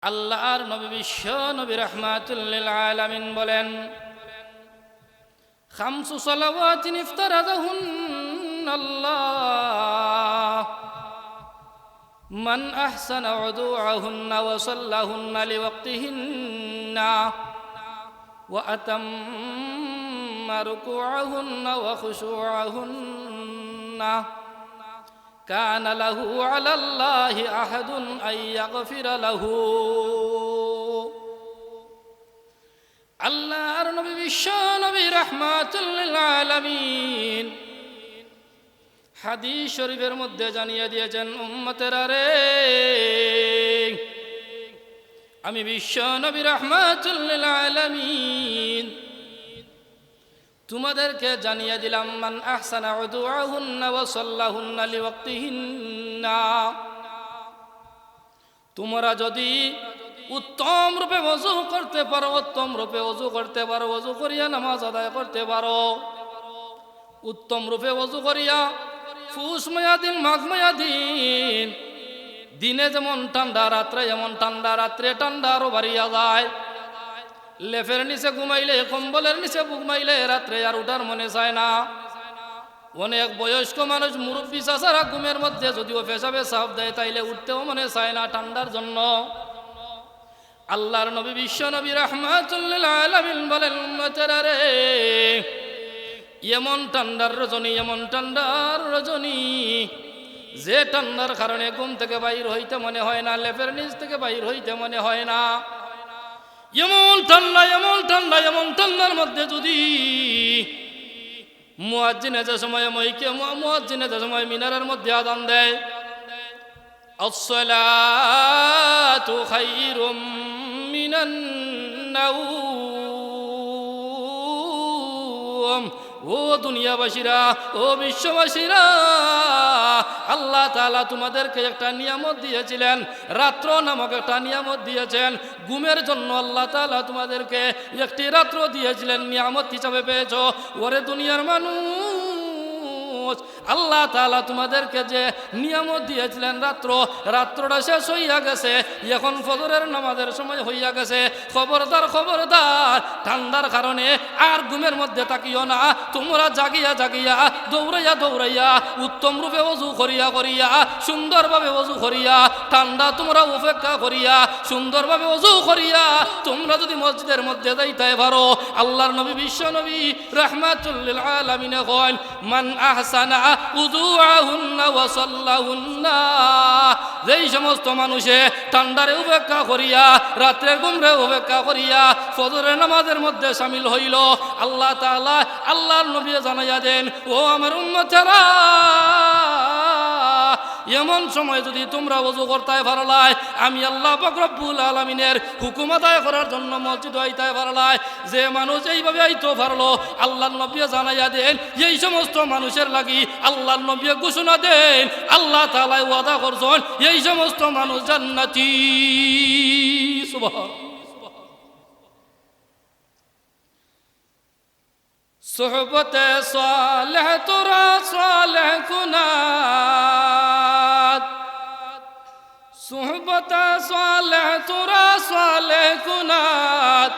আল্লাহর নবী বিশ্ব নবী রাহমাতুল লিল আলামিন বলেন, খামসু সালাওয়াতিন ইফতারাদাহুন্নাল্লাহ মান আহসানা উদুআহুন্না ওয়া সাল্লাহুন্না লিওয়াক্তিহিন্না ওয়া আতাম্মা রুকুআহুন্না ওয়া খুশুআহুন্না কানা লাহু আলাল্লাহি আহাদুন আইয়াগফিরা লাহু। আল্লাহর নবী বিশ্ব নবী রাহমাতুল লিল আলামিন হাদিস শরীফের মধ্যে জানিয়ে দিয়েছেন, উম্মতেরা রে, আমি বিশ্ব নবী রাহমাতুল লিল আলামিন তোমাদেরকে জানিয়ে দিলাম, মান আহসানা উদুআহুন্না ওয়া সাল্লাহুন্না লিওয়াক্তিহিন্না, তোমরা যদি উত্তম রূপে ওযু করতে পারো, উত্তম রূপে ওযু করতে পারো, ওযু করিয়া নামাজ আদায় করতে পারো, উত্তম রূপে ওযু করিয়া ফুস মায়াদিন মাঘ মায়াদিন, দিনে যেমন ঠান্ডা রাত্রে যেমন ঠান্ডা, রাত্রে ঠান্ডা আরো বাড়িয়া যায়। লেফের নিচে ঘুমাইলে, কম্বলের নিচে ঘুমাইলে রাত্রে আর উঠার মনে চায় না। অনেক বয়স্ক মানুষ মুরব্বী চাচারা ঘুমের মধ্যে যদিও পেশাবে সাফ দেয়, তাইলে উঠতেও মনে চায় না ঠান্ডার জন্য। আল্লাহর নবী বিশ্ব নবী রাহমাতুল লিল আলামিন বলেন, উম্মতেরা রে, এমন ঠান্ডার রজনী, এমন ঠান্ডার রজনী, যে ঠান্ডার কারণে ঘুম থেকে বাইর হইতে মনে হয় না, লেপের নিচ থেকে বাইর হইতে মনে হয় না। এমন ঠান্ডা, এমন ঠান্ডা, এমন ঠান্ডার মধ্যে যদি মুয়াজ্জিনে যে সময় মুয়াজ্জিনে যে সময় মিনারের মধ্যে আযান দেয়, আসসালাতু খায়রুম মিনান নাওম। ও দুনিয়াবাসীরা, ও বিশ্ববাসীরা, আল্লাহ তাআলা তোমাদেরকে একটা নিয়ামত দিয়েছিলেন, রাত্র নামক একটা নিয়ামত দিয়েছেন। ঘুমের জন্য আল্লাহ তাআলা তোমাদেরকে একটি রাত্র দিয়েছিলেন, নিয়ামত হিসাবে পেয়েছো। ওরে দুনিয়ার মানুষ, আল্লাহ তাআলা তোমাদেরকে যে নিয়ামত দিয়েছিলেন রাত্র, রাত্রটা শেষ হইয়া গেছে, এখন ফজরের নামাজের সময় হইয়া গেছে। খবরদার, খবরদার, ঠান্ডার কারণে আর ঘুমের মধ্যে তাকিও না। তোমরা জাগিয়া জাগিয়া, দৌড়াইয়া দৌড়াইয়া, উত্তম রূপে ওযু করিয়া করিয়া, সুন্দরভাবে ওযু করিয়া, ঠান্ডা তোমরা উপেক্ষা করিয়া, সুন্দরভাবে ওযু করিয়া তোমরা যদি মসজিদের মধ্যে যাইতে পারো, আল্লাহর নবী বিশ্ব নবী রাহমাতুল লিল আলামিন কইল, মান আহসানা উযুআহুন্না ওয়া সাল্লাহুন্না, যেই সমস্ত মানুষে ঠান্ডারে উপেক্ষা করিয়া, রাত্রের ঘুমরে উপেক্ষা করিয়া ফজরের নামাজের মধ্যে শামিল হইল, আল্লাহ তাআলা আল্লাহর নবী জানাইয়া দেন, ও আমার উম্মতেরা, এমন সময় যদি তোমরা ওযু করতে পারলাই, আমি আল্লাহ পাক রব্বুল আলামিনের হুকুম আদায় করার জন্য মসজিদ আইতে পারলাই। যে মানুষ এইভাবে আইতে পারলো, আল্লাহর নবী জানাইয়া দেন, এই সমস্ত মানুষের লাগি আল্লাহর নবী ঘোষণা দেন, আল্লাহ তাআলা ওয়াদা করছেন, এই সমস্ত মানুষ জান্নাতি। সুবহান। সোহবতে সালেহ তোরা সালেহ কুনাত, সোহবতে সালেহ তোরা সালেহ কুনাত,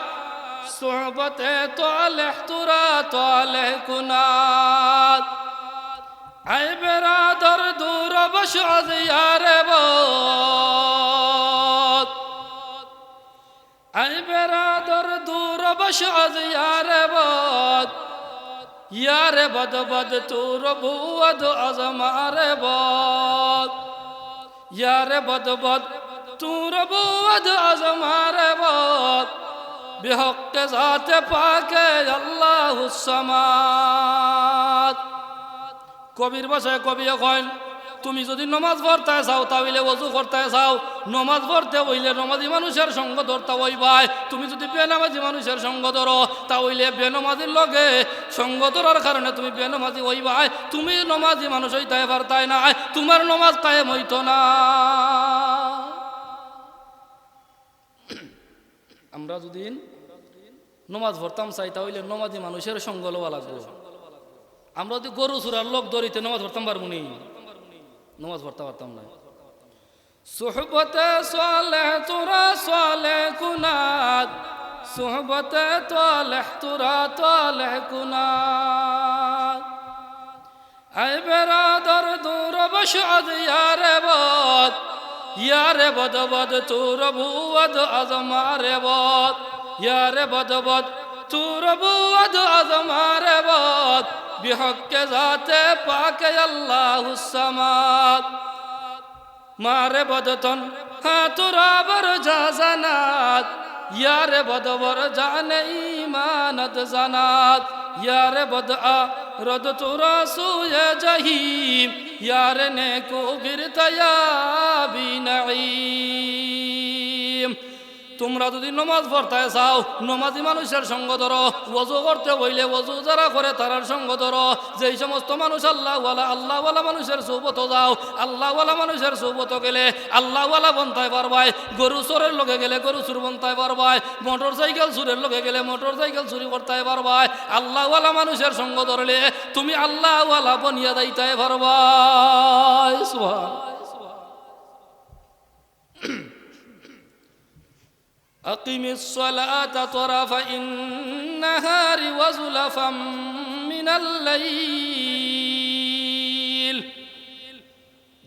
সোহবতে তালেহ তোরা তালেহ কুনাত। আই বেরাদর দূর বশ আজ ইয়ারে বদ, আই বেরাদর দূর বশ আজ ইয়ারে বদ, ইয়ারে বদ বদ তোর বুয়াদ আজমারে বদ, ইয়ারে বদ বদ তোর বুয়াদ আজমারে বদ, বিহক্কে জাতে পাকে আল্লাহুস সামাদ। কবির ভাষায় কবি কইন, তুমি যদি নমাজ পড়তে চাও তাহলে ওযু করতে চাও, নমাজ পড়তে হইলে নমাজি মানুষের সঙ্গ ধরতে হইবাই। তুমি যদি বেনামাজি মানুষের সঙ্গ ধরো তাহলে বেনমাজির লগে সঙ্গ ধরার কারণে তুমি বেনমাজি হইবাই। তুমি নমাজি মানুষ হইতে পারতাই না, তোমার নমাজ কায়েম হইতো না। আমরা যদি নমাজ পড়তাম চাই তাহলে নমাজি মানুষের সঙ্গ লওয়া লাগবে। আমরা যদি গরু চুরার লোক ধরিতে নমাজ পড়তাম পারবো নি? নমাজ পড়তে পারতাম না। সুহবতে সালেহ তোরা সালেহ কুনাত, সুহবতে তালেহ তোরা তালেহ কুনাত। আই বেরাদর দূর বশআদ ইয়ারে বদ, ইয়ারে বদ বদ তোর বুয়াদ আজমারে বদ, ইয়ারে বদ বদ তোর বুয়াদ আজমারে বদ। বিহক্কে জাতে পাকে আল্লাহুস সামাদ। মারে বদতন হ্যাঁ তোরা বর জানাত, ইয়ারে বদবর জানে ইমানত জানাত। ইয়ারে বদ আ রদ তোরা সুয়ে জহিম, ইয়ারে নে কো গিরতয়া বিনাইম। তোমরা যদি নমাজ পড়তে চাও নমাজি মানুষের সঙ্গ ধরো, ওযু করতে হইলে ওযু যারা করে তারার সঙ্গ ধরো। যেই সমস্ত মানুষ আল্লাহওয়ালা মানুষের সোবত যাও, আল্লাহওয়ালা মানুষের সোবত গেলে আল্লাহওয়ালা বনতাই পারবাই। গরু চোরের লগে গেলে গরু চুর বনতাই পারবাই, মোটর সাইকেল চুরের লগে গেলে মোটর সাইকেল চুরি করতে পারবাই। আল্লাহওয়ালা মানুষের সঙ্গ ধরলে তুমি আল্লাহওয়ালা বনিয়া যাইতে পারবাই। সুবহান। أقم الصلاة طرفي النهار وزلفا من الليل।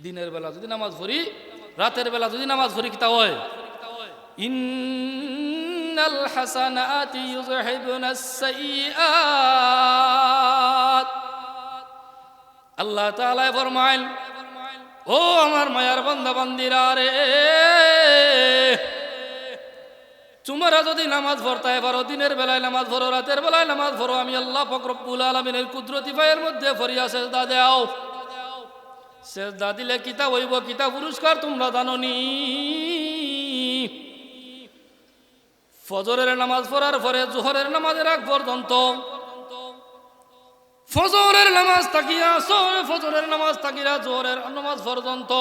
দিনের বেলা যদি নামাজ পড়ি, রাতের বেলা যদি নামাজ পড়ি কিতা হয়? ইন্নাল হাসানাতি ইউযহিবুনাস সাইয়্যাত। আল্লাহ তাআলা ফরমায়, ও আমার মায়ার বান্দা বান্দিরা রে, তোমরা যদি নামাজ পড়তে পারো, দিনের বেলায় নামাজ পড়ো, রাতের বেলায় নামাজ পড়ো, আমি আল্লাহ পাক রব্বুল আলামিনের কুদরতি পায়ের মধ্যে ফরিয়া সেজদা দাও। সেজদা দিলে কিতা হইব, কিতা পুরস্কার তোমরা জানোনি? ফজরের নামাজ পড়ার পরে জোহরের নামাজের আগ পর্যন্ত, ফজরের নামাজ তাকিয়া ফজরের নামাজ তাকিয়া জোহরের নামাজ পর্যন্ত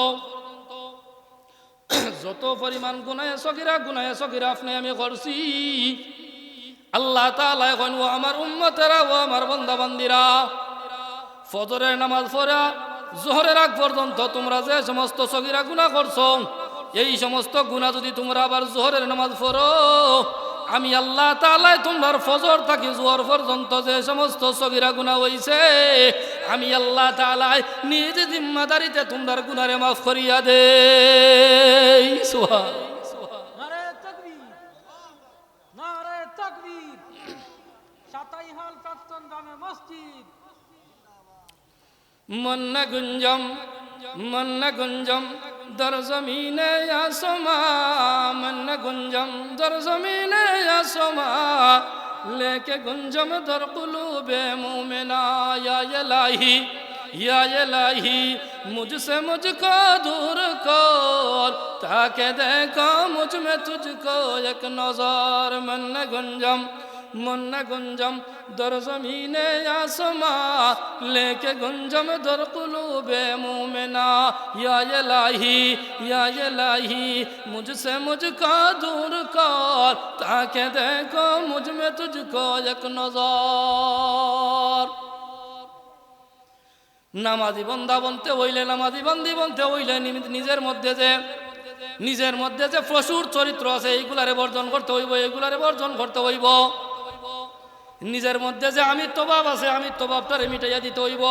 যত পরিমাণ গুনাহে সগীরা আপনি আমি করছি, আল্লাহ তাআলা এখন ও আমার উম্মতেরা, ও আমার বান্দা বান্দিরা, ফজরের নামাজ পড়া জোহরের আগ পর্যন্ত তোমরা যে সমস্ত সগীরা গুনাহ করছো, এই সমস্ত গুনাহ যদি তোমরা আবার জোহরের নামাজ পড়ো, আমি আল্লাহ তাআলা তোমার ফজর থেকে জোহর পর্যন্ত যে সমস্ত সগীরা গুনাহ হইছে, আমি আল্লাহ তাআলা নিজ জিম্মাদারিতে তোমার গুনাহে মাফ করিয়া দেই। সুবহান। নারে তাকবীর, নারে তাকবীর। সাতাইহাল প্রাক্তন জামে মসজিদ। মন্না গুঞ্জম দর জমিনে আসমা, মন্না গুঞ্জম দর জমিনে আসমা, लेके गुंजम दर कुलूबे मोमिना। या इलाही मुझसे मुझको दूर कर, ताके देखो मुझ में तुझको एक नजर। मन्ना गुंजम दर ज़मीने आसमा, लेके गुंजम दर कुलूबे मोमिना। या इलाही मुझसे मुझको दूर कर, ताके देखो मुझ में तुझको एक नजर। নামাজি বন্দা বলতে হইলে, নামাজি বান্দি বলতে হইলে নিজের মধ্যে যে প্রচুর চরিত্র আছে এইগুলারে বর্জন করতে হইব, এইগুলারে বর্জন করতে হইব। নিজের মধ্যে যে আমিত্বভাব আছে, আমিত্বভাবটারে মিটাইয়া দিতে হইব।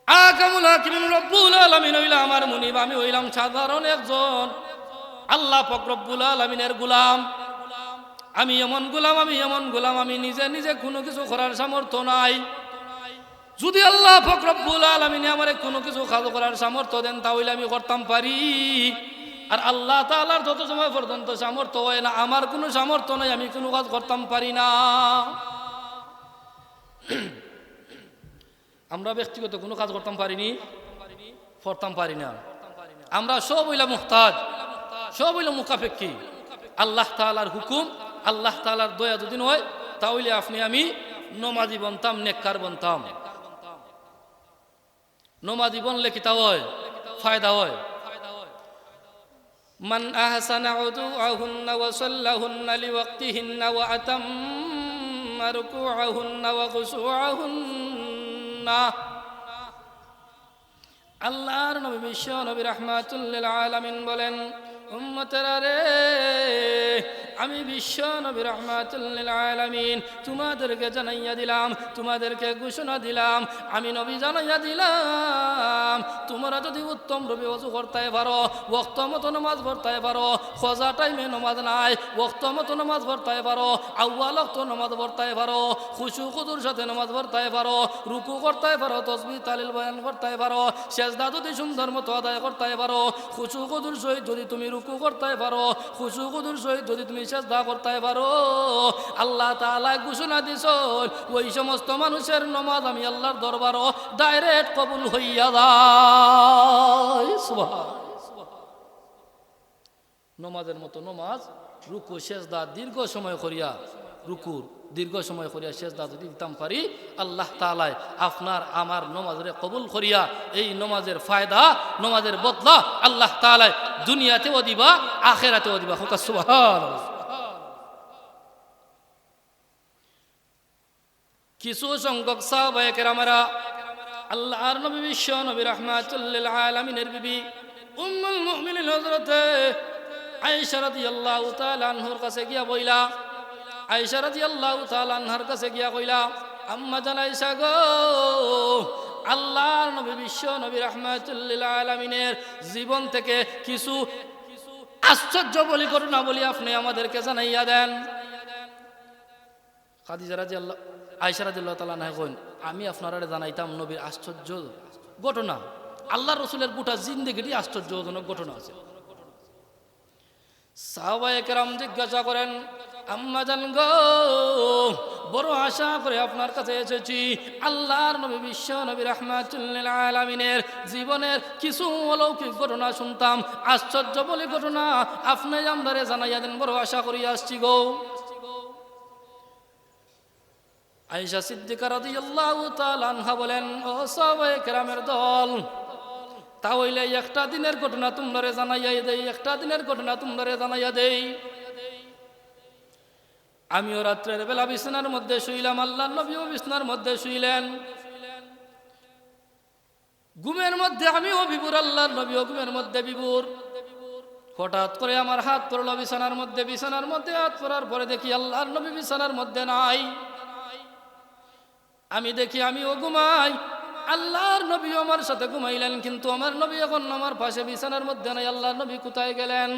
আকামুল হাকিমিন রব্বুল আলামিন হইলা আমার মুনিব, আমি হইলাম সাধারণ একজন আল্লাহ পাক রব্বুল আলামিনের গোলাম। আমি এমন গোলাম, আমি নিজে কোনো কিছু করার সামর্থ্য নাই। যদি আল্লাহ পাক রব্বুল আলামিন আমারে কোনো কিছু কাজ করার সামর্থ্য দেন, তাহলে আমি করতাম পারি। আর আল্লাহ তাআলার যত সময় পর্যন্ত সামর্থ্য হয় না, আমার কোনো সামর্থ্য নাই, আমি কোনো কাজ করতাম পারি না। আমরা ব্যক্তিগত কোনো কাজ করতাম পারিনি, না। আমরা সব হইলা মুহতাজ, সব হইলা মুকাফেক্ষী। আল্লাহ তাআলার হুকুম, আল্লাহ তাআলার দয়া যদি নয়, তাহলে আপনি আমি নমাজি বনতাম, নেককার বনতাম। নমাজি বনলে কি তা হয়? ফায়দা হয়। মান আহসানা উদুআহুন্না ওয়া সাল্লাহুন্না লিওয়াক্তিহিন্না ওয়া আতাম্মা রুকুআহুন্না ওয়া খুশুআহুন্না। আল্লাহর নবী বিশ্ব নবী রাহমাতুল লিল আলামিন বলেন, উম্মতেরা রে, আমি বিশ্ব নবী রাহমাতুল লিল আলামিন তোমাদেরকে জানাইয়া দিলাম, তোমাদেরকে ঘোষণা দিলাম, আমি নবী জানাইয়া দিলাম, তোমরা যদি উত্তম রূপে ওযু করতে পারো, ওয়াক্ত মতো নামাজ পড়তে পারো, খোজা টাইমে নামাজ নাই, ওয়াক্ত মতো নামাজ পড়তে পারো, আউয়াল ওয়াক্ত নামাজ পড়তে পারো, খুশু খুদুর সাথে নামাজ পড়তে পারো, রুকু করতে পারো, তাসবিহ তাহলিল বয়ান করতে পারো, সেজদা যদি সুন্দর মতো আদায় করতে পারো, খুশু খুদুর সহিত যদি তুমি রুকু করতে পারো, খুশু খুদুর সহিত যদি তুমি সেজদা করতে পারো, আল্লাহ তাআলা ঘোষণা দিছেন ওই সমস্ত মানুষের নামাজ আমি আল্লাহর দরবারও ডাইরেক্ট কবুল হইয়া যায়। সুবহান। নমাজের মতো নমাজ, রুকু সেজদা দীর্ঘ সময় করিয়া, রুকুর দীর্ঘ সময় করিয়া সেজদা যদি দিতাম পারি, আল্লাহ তাআলা আপনার আমার নমাজরে কবুল করিয়া এই নমাজের ফায়দা, নমাজের বদলা আল্লাহ তাআলা দুনিয়াতেও দিবা, আখিরাতেও দিবা। সুবহানাল্লাহ। কিছু সংখ্যক সাহাবায়ে কেরামেরা আল্লাহর নবী বিশ্ব নবী রাহমাতুল লিল আলামিনের বিবি উম্মুল মুমিনিন হযরত আয়েশা রাদিয়াল্লাহু তাআলা আনহার কাছে গিয়া বইলা, আয়েশা রাদিয়াল্লাহু তাআলা আনহার কাছে গিয়া কইলা, আম্মা জান আয়েশা গো, আল্লাহর নবী বিশ্ব নবী রাহমাতুল লিল আলামিনের জীবন থেকে কিছু আশ্চর্য বলি ঘটনা বলি আপনি আমাদেরকে জানাইয়া দেন। খাদিজা রাদিয়াল্লাহু আয়েশা রাদিয়াল্লাহু তাআলা আনহা কইন, আমি আপনারা জানাইতাম নবীর আশ্চর্য ঘটনা, আল্লাহর রাসূলের গোটা জিন্দেগিটি আশ্চর্যজনক ঘটনা আছে। সাহাবায়ে কেরাম জিজ্ঞাসা করেন, আম্মা জান গো, বড় আশা করে আপনার কাছে এসেছি, আল্লাহর নবী বিশ্ব নবী রাহমাতুল লিল আলামিনের জীবনের কিছু অলৌকিক ঘটনা শুনতাম, আশ্চর্য বলে ঘটনা আপনি আমাদের জানাইয়া দেন, বড় আশা করিয়া আসছি গো। আয়েশা সিদ্দিকা রাদিয়াল্লাহু তাআলা আনহা বলেন, ও সাহাবায়ে কেরামের দল, তাহলে একটা দিনের ঘটনা তোমরা জানাইয়া দেই, একটা দিনের ঘটনা তোমরা জানাইয়া দেই। আমিও রাত্রের বেলা বিছানার মধ্যে শুইলাম, আল্লাহর নবীও বিছানার মধ্যে শুইলেন, ঘুমের মধ্যে আমিও বিভোর, আল্লাহর নবীও ঘুমের মধ্যে বিভোর। হঠাৎ করে আমার হাত পড়লো বিছানার মধ্যে, বিছানার মধ্যে হাত পড়ার পরে দেখি আল্লাহর নবী বিছানার মধ্যে নাই। আমি দেখি আমিও ঘুমাই, আল্লাহর নবী আমার সাথে ঘুমাইলেন, কিন্তু আমার নবী এখন আমার পাশে বিছানার মধ্যে নাই। আল্লাহর নবী কোথায় গেলেন?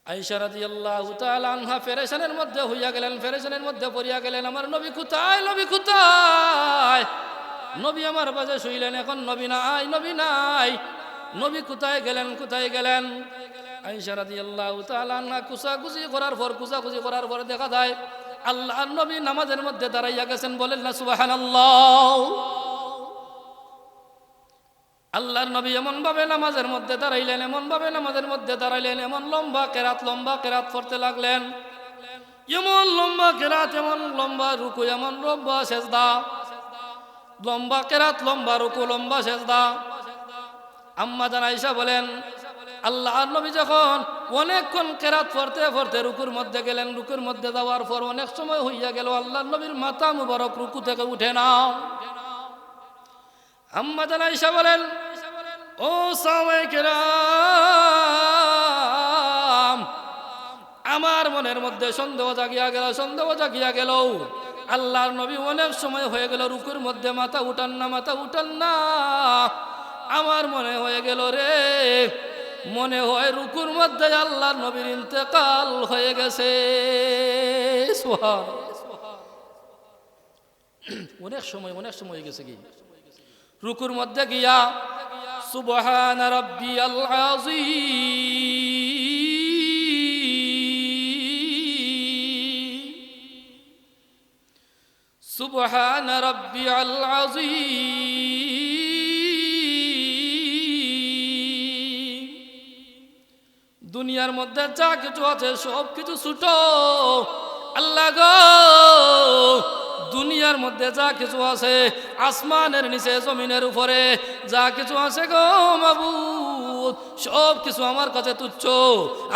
আয়েশা রাদিয়াল্লাহু তাআলা আনহা পেরেশানের মধ্যে হইয়া গেলেন, পেরেশানের মধ্যে পড়িয়া গেলেন, আমার নবী কোথায়, নবী কোথায়? নবী আমার পাশে শুইলেন, এখন নবী নাই, নবী নাই, নবী কোথায় গেলেন, কোথায় গেলেন? আয়েশা রাদিয়াল্লাহু তাআলা আনহা কুচাকুচি করার পর দেখা যায় আল্লাহর নবী নামাজের মধ্যে দাঁড়াইয়া গেছেন। বলেন না সুবহানাল্লাহ। আল্লাহর নবী এমন ভাবে নামাজের মধ্যে দাঁড়াইলেন, এমন ভাবে নামাজের মধ্যে দাঁড়াইলেন, এমন লম্বা কেরাত পড়তে লাগলেন, এমন লম্বা কেরাত, এমন লম্বা রুকু, এমন লম্বা সেজদা, লম্বা কেরাত, লম্বা রুকু, লম্বা সেজদা। আম্মা জান আয়েশা বলেন, আল্লাহর নবী যখন অনেকক্ষণ কেরাত পড়তে পড়তে রুকুর মধ্যে গেলেন, রুকুর মধ্যে যাওয়ার পর অনেক সময় হইয়া গেল, আল্লাহর নবীর মাথা মুবারক রুকু থেকে উঠে না। আম্মা জান আয়েশা বলেন, ও সাহাবায়ে কেরাম, আমার মনের মধ্যে সন্দেহ জাগিয়া গেল, আল্লাহর নবী অনেক সময় হয়ে গেল রুকুর মধ্যে মাথা উঠান না। আমার মনে হয়ে গেল রে, মনে হয় রুকুর মধ্যে আল্লাহর নবীর ইন্তেকাল হয়ে গেছে। অনেক সময় হয়ে গেছে কি রুকুর মধ্যে গিয়া সুবহান রাব্বিয়াল আযীম, সুবহান রাব্বিয়াল আযীম। দুনিয়ার মধ্যে যা কিছু আছে সব কিছু ছোট, আল্লাহ গো, দুনিয়ার মধ্যে যা কিছু আছে, আসমানের নিচে জমিনের উপরে যা কিছু আছে গো মাবুদ, সব কিছু আমার কাছে তুচ্ছ।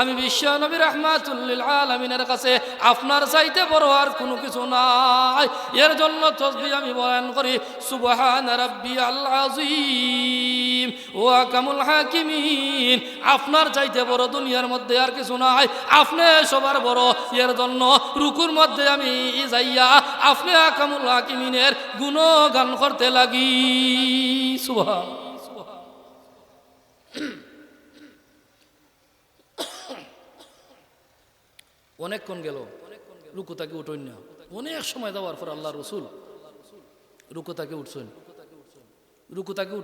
আমি বিশ্ব নবী রাহমাতুল লিল আলামিনের কাছে আপনার চাইতে বড় আর কোনো কিছু নাই। এর জন্য তাসবিহ আমি বয়ান করি সুবহান রাব্বিয়াল আযীম ওয়া কামুল হাকিমিন। আপনার চাইতে বড় দুনিয়ার মধ্যে আর কিছু নাই, আপনি সবার বড়। এর জন্য রুকুর মধ্যে আমি যাইয়া আপনি কামুল হাকিমিনের গুণগান করতে লাগি। সুবহান। অনেকক্ষণ গেল, রুকু তাকে উঠুন না। অনেক সময় যাওয়ার পর আল্লাহ রসুল রুকু তাকে উঠছেন। রুকু তাকে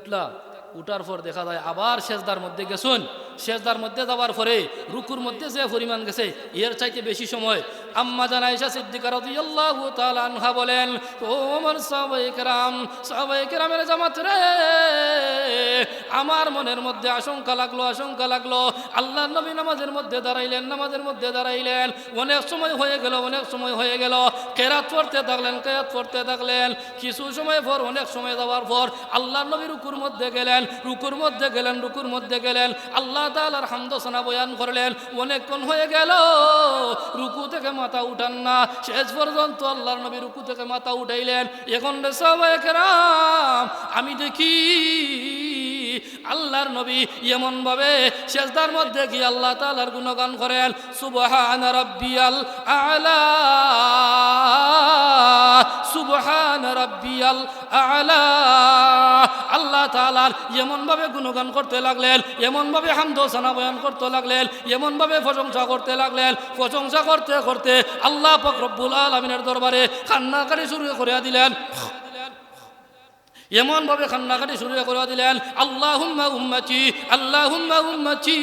উঠার পর দেখা যায় আবার সেজদার মধ্যে গেছেন। সেজদার মধ্যে যাওয়ার পরে রুকুর মধ্যে যে পরিমাণ গেছে এর চাইতে বেশি সময় আম্মা জান আয়েশা সিদ্দিকা রাদিয়াল্লাহু তাআলা আনহা বলেন, ও আমার সাহাবায়ে কেরামের জামাত রে, আমার মনের মধ্যে আশঙ্কা লাগলো আল্লাহর নবী নামাজের মধ্যে দাঁড়াইলেন। অনেক সময় হয়ে গেল কেরাত পড়তে থাকলেন। কিছু সময় পর, অনেক সময় যাওয়ার পর আল্লাহর নবী রুকুর মধ্যে গেলেন। আল্লাহ তাআলার হামদ সানা বয়ান করলেন। অনেকক্ষণ হয়ে গেল, রুকু থেকে মাথা উঠান না। শেষ পর্যন্ত আল্লাহর নবী রুকু থেকে মাথা উঠাইলেন। এখন রে সাহাবায়ে কেরাম, আমি দেখি আল্লাহর নবী এমন ভাবে সেজদার মধ্যে গিয়ে আল্লাহ তাআলার গুণগান করেন, সুবহান রাব্বিয়াল আ'লা, সুবহান রাব্বিয়াল আ'লা। আল্লাহ তাআলার এমন ভাবে গুণগান করতে লাগলেন, এমন ভাবে হামদ সানা বয়ান করতে লাগলেন, এমন ভাবে প্রশংসা করতে লাগলেন। প্রশংসা করতে করতে আল্লাহ পাক রব্বুল আলামিনের দরবারে কান্নাকাটি শুরু করে দিলেন। এমন ভাবে কান্নাকাটি শুরু করে দিলেন, আল্লাহুম্মা উম্মতি, আল্লাহুম্মা উম্মতি,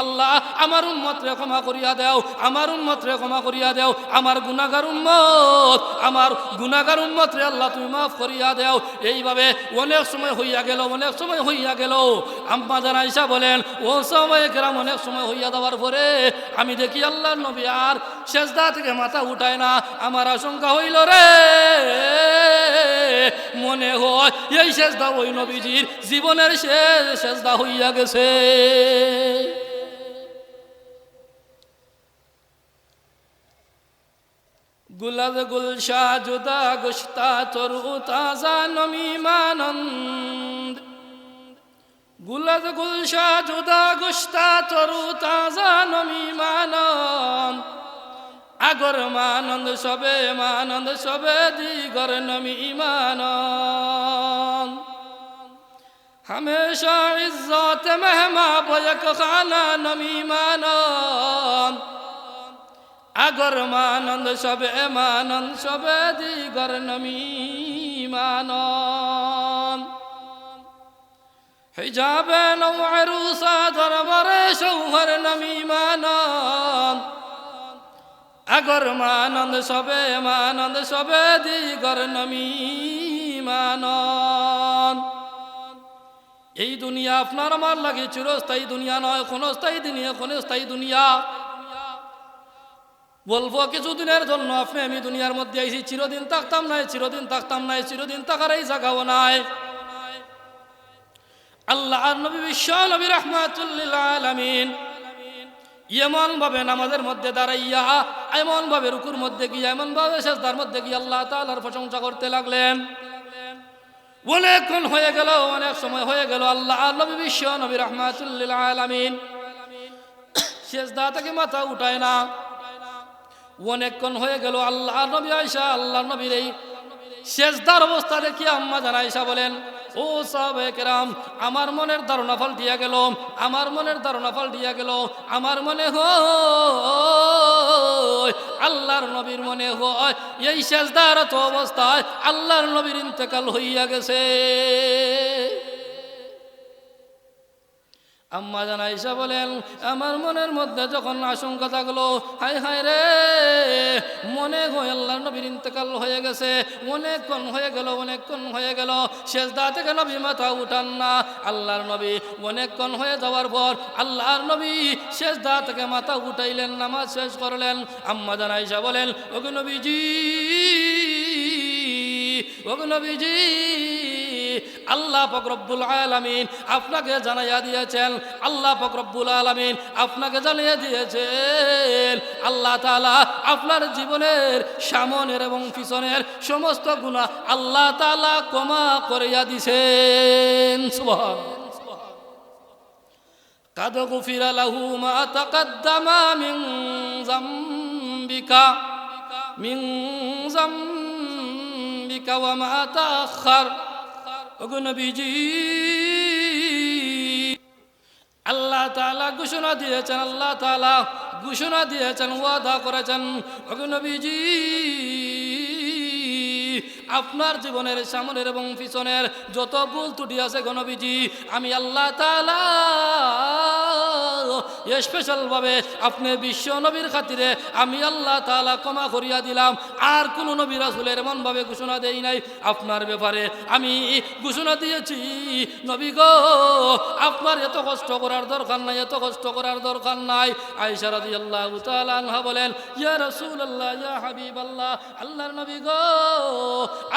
আল্লাহ আমার উম্মতরে ক্ষমা করিয়া দাও, আমার উম্মতরে ক্ষমা করিয়া দাও, আমার গুনাহগার উম্মতরে আল্লাহ তুমি মাফ করিয়া দাও। এইভাবে অনেক সময় হইয়া গেল। আম্মা জান আয়েশা বলেন, ও সাহাবায়ে কেরাম, অনেক সময় হইয়া যাওয়ার পরে আমি দেখি আল্লাহর নবী আর সেজদা থেকে মাথা উঠায় না। আমার আশঙ্কা হইল রে, মনে হয় এই সেজদা ওই নবীজির জীবনের শেষ সেজদা হইয়া গেছে। গুলাদ গুলশা জুদা গুশতা তরু তাজা নমি মানন্দ, গুলাদ গুলশা জুদা গুশতা তরু তাজা নমি মানন্দ, আগর মানন্দ সবে দিগর নমি মানন্দ, हमेशा इज्जत महमा बयक खाना नमी मानंद, আগর মানন্দ সবে দিগর নমি মানন্দ, হিজাবে নৌ আরুসা দরবারে শৌহর নমি মানন্দ, আগর মানন্দ সবে দিগর নমি মানন্দ। এই দুনিয়া আপনার আমার লাগে চিরস্থায়ী দুনিয়া নয়, ক্ষণস্থায়ী দুনিয়া। বলবো কিছুদিনের জন্য আপনি আমি দুনিয়ার মধ্যে আইছি, চিরদিন থাকতাম নাই, চিরদিন থাকার এই জায়গাও নাই। আল্লাহ নবী বিশ্ব নবী রাহমাতুল লিল আলামিন এমন ভাবে নামাজের মধ্যে দাঁড়াইয়া, এমন ভাবে রুকুর মধ্যে গিয়া, এমন ভাবে সেজদার মধ্যে গিয়ে আল্লাহ তাআলার প্রশংসা করতে লাগলেন। অনেকক্ষণ হয়ে গেল, অনেক সময় হয়ে গেল। আল্লাহ নবী বিশ্ব নবী রাহমাতুল লিল আলামিন সেজদা থেকে মাথা উঠায় না। অনেকক্ষণ হয়ে গেল। আল্লাহ নবী আয়েশা আল্লাহ নবীর এই সেজদার অবস্থা দেখি আম্মা জান আয়েশা বলেন, ও সাহাবায়ে কেরাম, আমার মনের ধারণা পাল্টিয়া গেল। আমার মনে হয় আল্লাহর নবীর মনে হয় এই সেজদারত অবস্থায় আল্লাহর নবীর ইন্তেকাল হইয়া গেছে। আম্মা জান আয়েশা বলেন, আমার মনের মধ্যে যখন আশঙ্কা থাকলো, হায় হায় রে, মনে হয় আল্লাহর নবীর ইন্তেকাল হয়ে গেছে। অনেকক্ষণ হয়ে গেল, সেজদা থেকে নবী মাথা উঠান না। আল্লাহর নবী অনেকক্ষণ হয়ে যাওয়ার পর আল্লাহর নবী সেজদা থেকে মাথা উঠাইলেন, নামাজ শেষ করলেন। আম্মা জান আয়েশা বলেন, ওগো নবীজি, আল্লাহ পাক রব্বুল আলামিন আপনাকে জানাইয়া দিয়েছেন, আল্লাহ পাক রব্বুল আলামিন আপনাকে জানিয়ে দিয়েছেন আল্লাহ তাআলা আপনার জীবনের সামনের এবং পিছনের সমস্ত গুনাহ আল্লাহ তাআলা ক্ষমা করিয়া দিছেন। সুবহানাল্লাহ। قد غفر له ما تقدم من ذنبك وما تأخر। ওগো নবীজি, আল্লাহ তাআলা ঘোষণা দিয়েছেন, আল্লাহ তাআলা ঘোষণা দিয়েছেন, ওয়াদা করেছেন, ওগো নবীজি আপনার জীবনের সামনের এবং পিছনের যত ভুল ত্রুটি আছে গো নবীজি, আমি আল্লাহ তাআলা স্পেশাল ভাবে আপনি বিশ্ব নবীর খাতিরে আমি আল্লাহ তাআলা ক্ষমা করিয়া দিলাম। আর কোন নবী রাসূলের এমন ভাবে ঘোষণা দেই নাই আপনার ব্যাপারে, আমি ঘোষণা দিয়েছি নবী গো আপনার এত কষ্ট করার দরকার নাই, এত কষ্ট করার দরকার নাই। আয়েশা রাদিয়াল্লাহু তাআলা আনহা বলেন, ইয়া রাসূলুল্লাহ, ইয়া হাবিবাল্লাহ, আল্লাহর নবী গো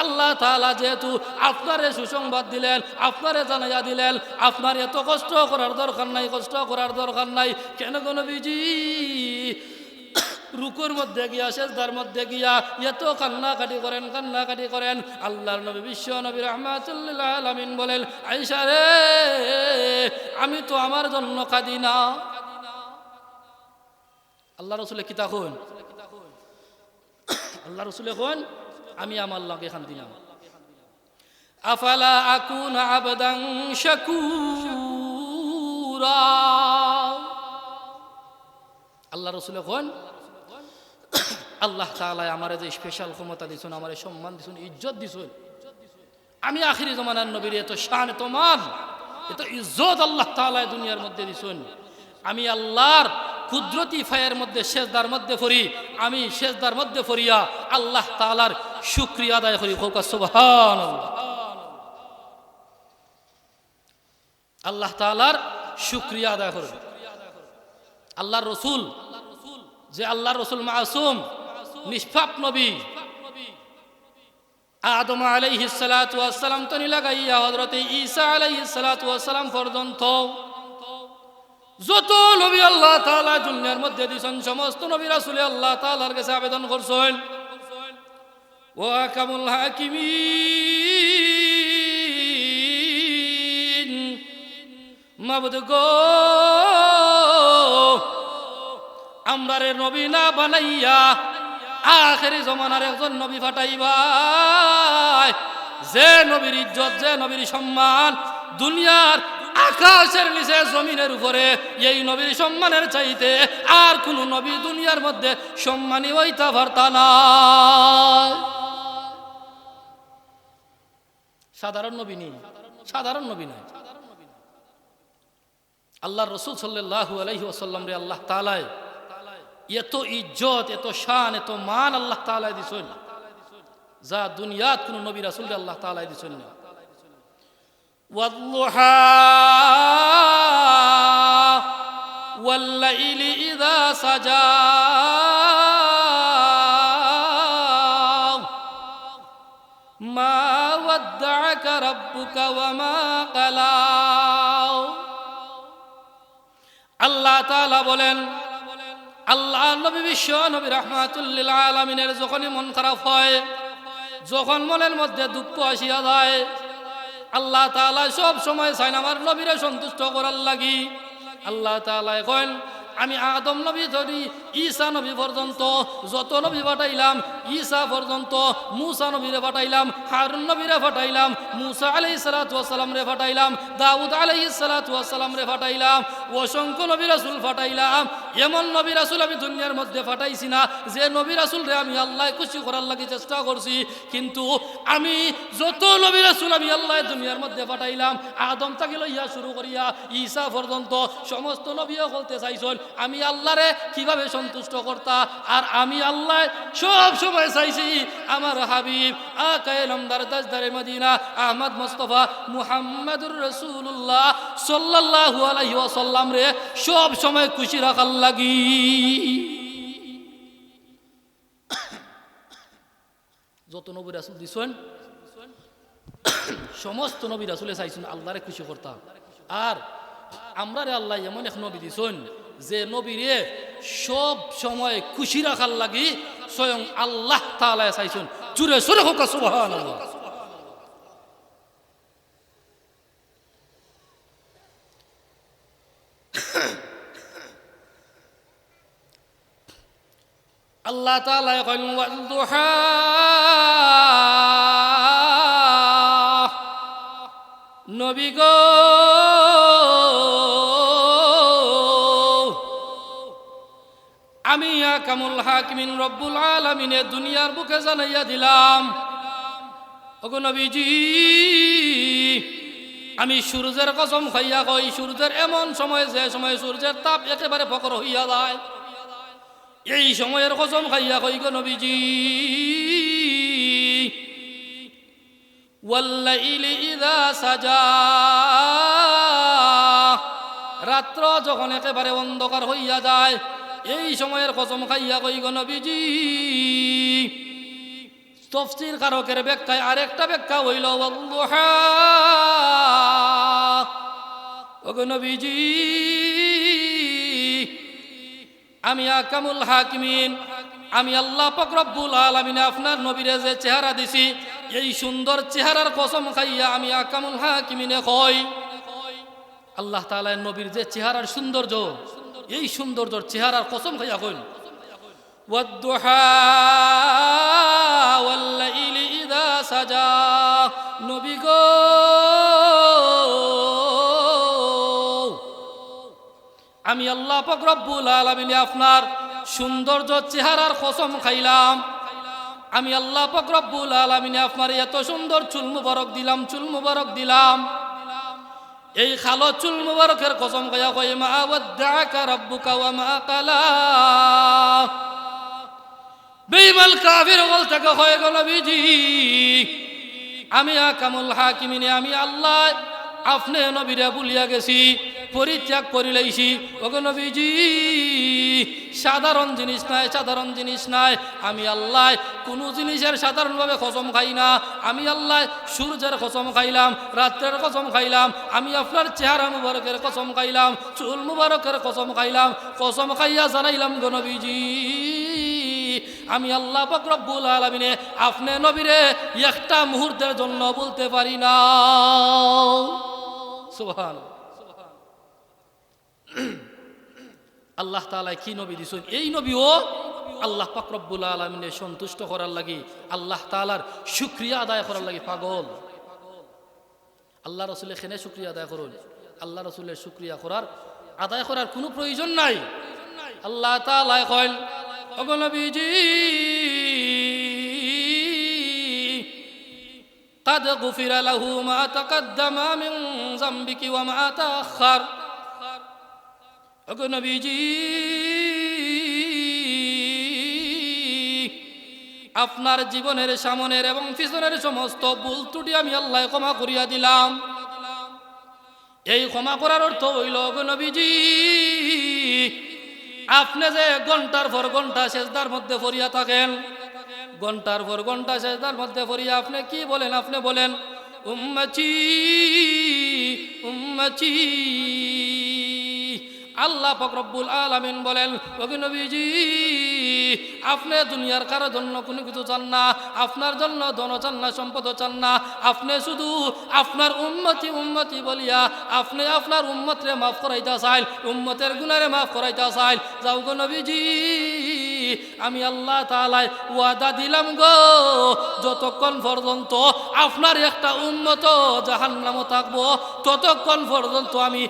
আল্লাহ তাআলা যেহেতু আপনারে সুসংবাদ দিলেন, আপনারে জানাইয়া দিলেন আপনার এত কষ্ট করার দরকার নাই, কষ্ট করার দরকার নাই। কেন গো নবীজি রুকুর মধ্যে গিয়া সেজদার মধ্যে গিয়া এত কান্নাকাটি করেন। আল্লাহর নবী বিশ্ব নবী রাহমাতুল লিল আলামিন বলেন, আয়েশা রে আমি তো আমার জন্য কাঁদি না। আল্লাহ রাসূল কি তখন আল্লাহ রাসূল এখন আমি আমার লগে কাঁদি না। আফালা আকুনা আবদান শাকুরা। আল্লাহ রাসূল এখন আল্লাহ তাআলা আমারে যে স্পেশাল ক্ষমতা দিছেন, আমারে সম্মান দিছেন, ইজ্জত দিছেন, আমি আখিরি জামানার নবীর এত শান, এত মান, এত ইজ্জত আল্লাহ তাআলা দুনিয়ার মধ্যে দিছেন। আমি আল্লাহর কুদরতি ফায়ের মধ্যে সেজদার মধ্যে পড়ি, আমি সেজদার মধ্যে পড়িয়া আল্লাহ তাআলার শুকরিয়া আদায় করি। সুবহানাল্লাহ। আল্লাহ তাআলার শুকরিয়া আদায় করি। আল্লাহর রাসূল যে আল্লাহর রাসূল মাসুম নিষ্পাপ নবী, আদম আলাইহিস সালাতু ওয়াস সালাম তো লাগাইয়া হযরত ঈসা আলাইহিস সালাতু ওয়াস সালাম পর্যন্ত যত নবী আল্লাহ তাআলা দুনিয়ার মধ্যে দিয়েছেন, সমস্ত নবী রাসূল আল্লাহ তাআলার কাছে আবেদন করছেন, ওয়া আহকামুল হাকিমিন, মাবুদ গো আমরারে নবী না বানাইয়া আখেরি জমানার একজন নবী পাঠাইবা, যে নবীর ইজ্জত, যে নবীর সম্মান দুনিয়ার আকাশের নিচে জমিনের উপরে এই নবীর সম্মানের চাইতে আর কোন নবী দুনিয়ার মধ্যে সম্মানী হইতে পারত না। সাধারণ নবী নেই, সাধারণ নবী নাই। আল্লাহর রাসূল সাল্লাল্লাহু আলাইহি ওয়াসাল্লাম রে আল্লাহ তাআলা এত ইজ্জত, এত শান, এত মান আল্লাহ তাআলা দিছেন, যা দুনিয়াত কোন নবী রাসূল আল্লাহ তাআলা দিছেন না। ওয়াল্লুহা ওয়াল্লাইলি ইযা সাজা মা ওয়াদ্দাআকা রাব্বুকা ওয়া মা ক্বালা। আল্লাহ তাআলা বলেন, আল্লাহ নবী বিশ্ব নবী রাহমাতুল লিল আলামিনের যখনই মন খারাপ হয়, যখন মনের মধ্যে দুঃখ আসিয়া যায়, আল্লাহ তাআলা সব সময় চান আমার নবীরে সন্তুষ্ট করার লাগি। আল্লাহ তাআলা কইন, আমি আদম নবী ধরি ঈসা নবী পর্যন্ত যত নবী পাঠাইলাম, ঈসা পর্যন্ত মূসা নবীরে পাঠাইলাম, হারুন নবীরে পাঠাইলাম, মূসা আলাইহিস সালাতু ওয়াস সালাম রে পাঠাইলাম, দাউদ আলাইহিস সালাতু ওয়াস সালাম রে পাঠাইলাম, অসংখ্য নবী রাসূল পাঠাইলাম। এমন নবী রাসূল আমি দুনিয়ার মধ্যে পাঠাইছি না যে নবী রাসূল রে আমি আল্লাহ খুশি করার লাগি চেষ্টা করছি। কিন্তু আমি যত নবী রাসূল আমি আল্লাহ দুনিয়ার মধ্যে পাঠাইলাম, আদম থেকে লইয়া শুরু করিয়া ঈসা পর্যন্ত সমস্ত নবীও বলতে চাইছেন আমি আল্লাহরে কিভাবে সন্তুষ্ট করতা। আর আমি আল্লাহ সব সময় চাইছি আমার হাবিব আকায়ে নামদার তাজদারে মদিনা আহমদ মুস্তাফা মুহাম্মাদুর রাসূলুল্লাহ সাল্লাল্লাহু আলাইহি ওয়াসাল্লাম রে সব সময় খুশি রাখার লাগি। যত নবী রাসূল দিছেন সমস্ত নবী রাসূলে চাইছেন আল্লাহরে খুশি করতাম। আর আমরা রে আল্লাহ এমন এক নবী দিছেন যে নবীরে সব সময় খুশি রাখার লাগি স্বয়ং আল্লাহ তাআলা চাইছেন। জুরে সুরে হোক সুবহানাল্লাহ। আল্লাহ তাআলা কইন ওয়াল দুহা, নবী গো আমি আকামুল হাকিমিন রব্বুল আলামিনে দুনিয়ার বুকে জানাইয়া দিলাম, ওগো নবীজি আমি সূর্যের কসম খাইয়া কই, সূর্যের এমন সময় যে সময় সূর্যের তাপ একেবারে প্রখর হইয়া যায়, এই সময়ের কসম খাইয়া কই গো নবীজি ওয়াল্লাইলি ইযা সাজা, রাত্র যখন একেবারে অন্ধকার হইয়া যায় এই সময়ের কসম খাইয়া কই গো নবীজি। তাফসীর কারকের ব্যাখ্যায় আরেকটা ব্যাখ্যা হইল ওয়াল্লুহা, ওগো নবীজি আমি আকামুল হাকিমিন, আমি আল্লাহ পাক রব্বুল আলামিন আপনার নবীরে যে চেহারা দিছি এই সুন্দর চেহারার কসম খাইয়া আমি আকামুল হাকিমিনে কই, আল্লাহ তাআলা নবীর যে চেহারার সৌন্দর্য এই সৌন্দর্যের চেহারার কসম খাইয়া কইল ওয়াদ্দুহা ওয়াল্লাইলি ইযা সাজা, নবী গো আমি আল্লাহ পাক রব্বুল আলামিন আপনার সৌন্দর্য চেহারার কসম খাইলাম, আমি আল্লাহ পাক রব্বুল আলামিন আপনার এত সুন্দর চুল মুবারক দিলাম, চুল মুবারক দিলাম, এই খালো চুল মুবারকের কসম খাইয়া কই মা ওয়াদ্দাকা রাব্বুকা ওয়া মা কালা, বেঈমান কাফির বলতে কয় গো নবীজি আমি আকামুল হাকিমিনে আমি আল্লাহ আপনি নবীরে ভুলিয়া গেছি, পরিত্যাগ করি লাইছি, ওগো নবীজি সাধারণ জিনিস নাই, সাধারণ জিনিস নাই, আমি আল্লাহ কোনো জিনিসের সাধারণভাবে কসম খাই না, আমি আল্লাহ সূর্যের কসম খাইলাম, রাত্রের কসম খাইলাম, আমি আপনার চেহারা মুবারকের কসম খাইলাম, চুল মুবারকের কসম খাইলাম, কসম খাইয়া জানাইলাম গো নবীজি আমি আল্লাহ পাক রব্বুল আলামিনে আপনি নবীরে একটা মুহূর্তের জন্য বলতে পারি না। সুবহানাল্লাহ। আল্লাহ তাআলা কি নবী দিছেন, এই নবীও আল্লাহ পাক রব্বুল আলামিনে সন্তুষ্ট করার লাগি, আল্লাহ তাআলার শুকরিয়া আদায় করার লাগি পাগল। আল্লাহ রাসূল এখানে শুকরিয়া আদায় করুন, আল্লাহ রাসূলের শুকরিয়া আদায় করার কোনো প্রয়োজন নাই। আল্লাহ তাআলা কইল ওগো নবীজি قد غفر له ما تقدم من ذنبك وما تأخر, ওগো নবীজি আপনার জীবনের সামনের এবং পিছনের সমস্ত ভুল ত্রুটি আমি আল্লাহ ক্ষমা করিয়া দিলাম। এই ক্ষমা করার অর্থ হইল ওগো নবীজি আপনি যে ঘন্টার পর ঘন্টা সেজদার মধ্যে পড়িয়া থাকেন, ঘন্টার পর ঘন্টা সেজদার মধ্যে পড়িয়া আপনি কি বলেন, আপনি বলেন উম্মতি উম্মতি, আল্লাহ পাক রব্বুল আলামিন বলেন ওগো নবীজি আপনি দুনিয়ার কারোর জন্য কোনো কিছু চান না, আপনার জন্য ধন চান না, সম্পদ চান না, আপনি শুধু আপনার উম্মতি উম্মতি বলিয়া আপনি আপনার উম্মতরে মাফ করাইতে চাইল, উম্মতের গুনারে মাফ করাইতে চাইল। যাও গো নবীজি আমি আল্লাহ তাআলা ওয়াদা দিলাম গো যতক্ষণ পর্যন্ত আপনার একটা উম্মত জাহান্নামে থাকবো ততক্ষণ পর্যন্ত আমি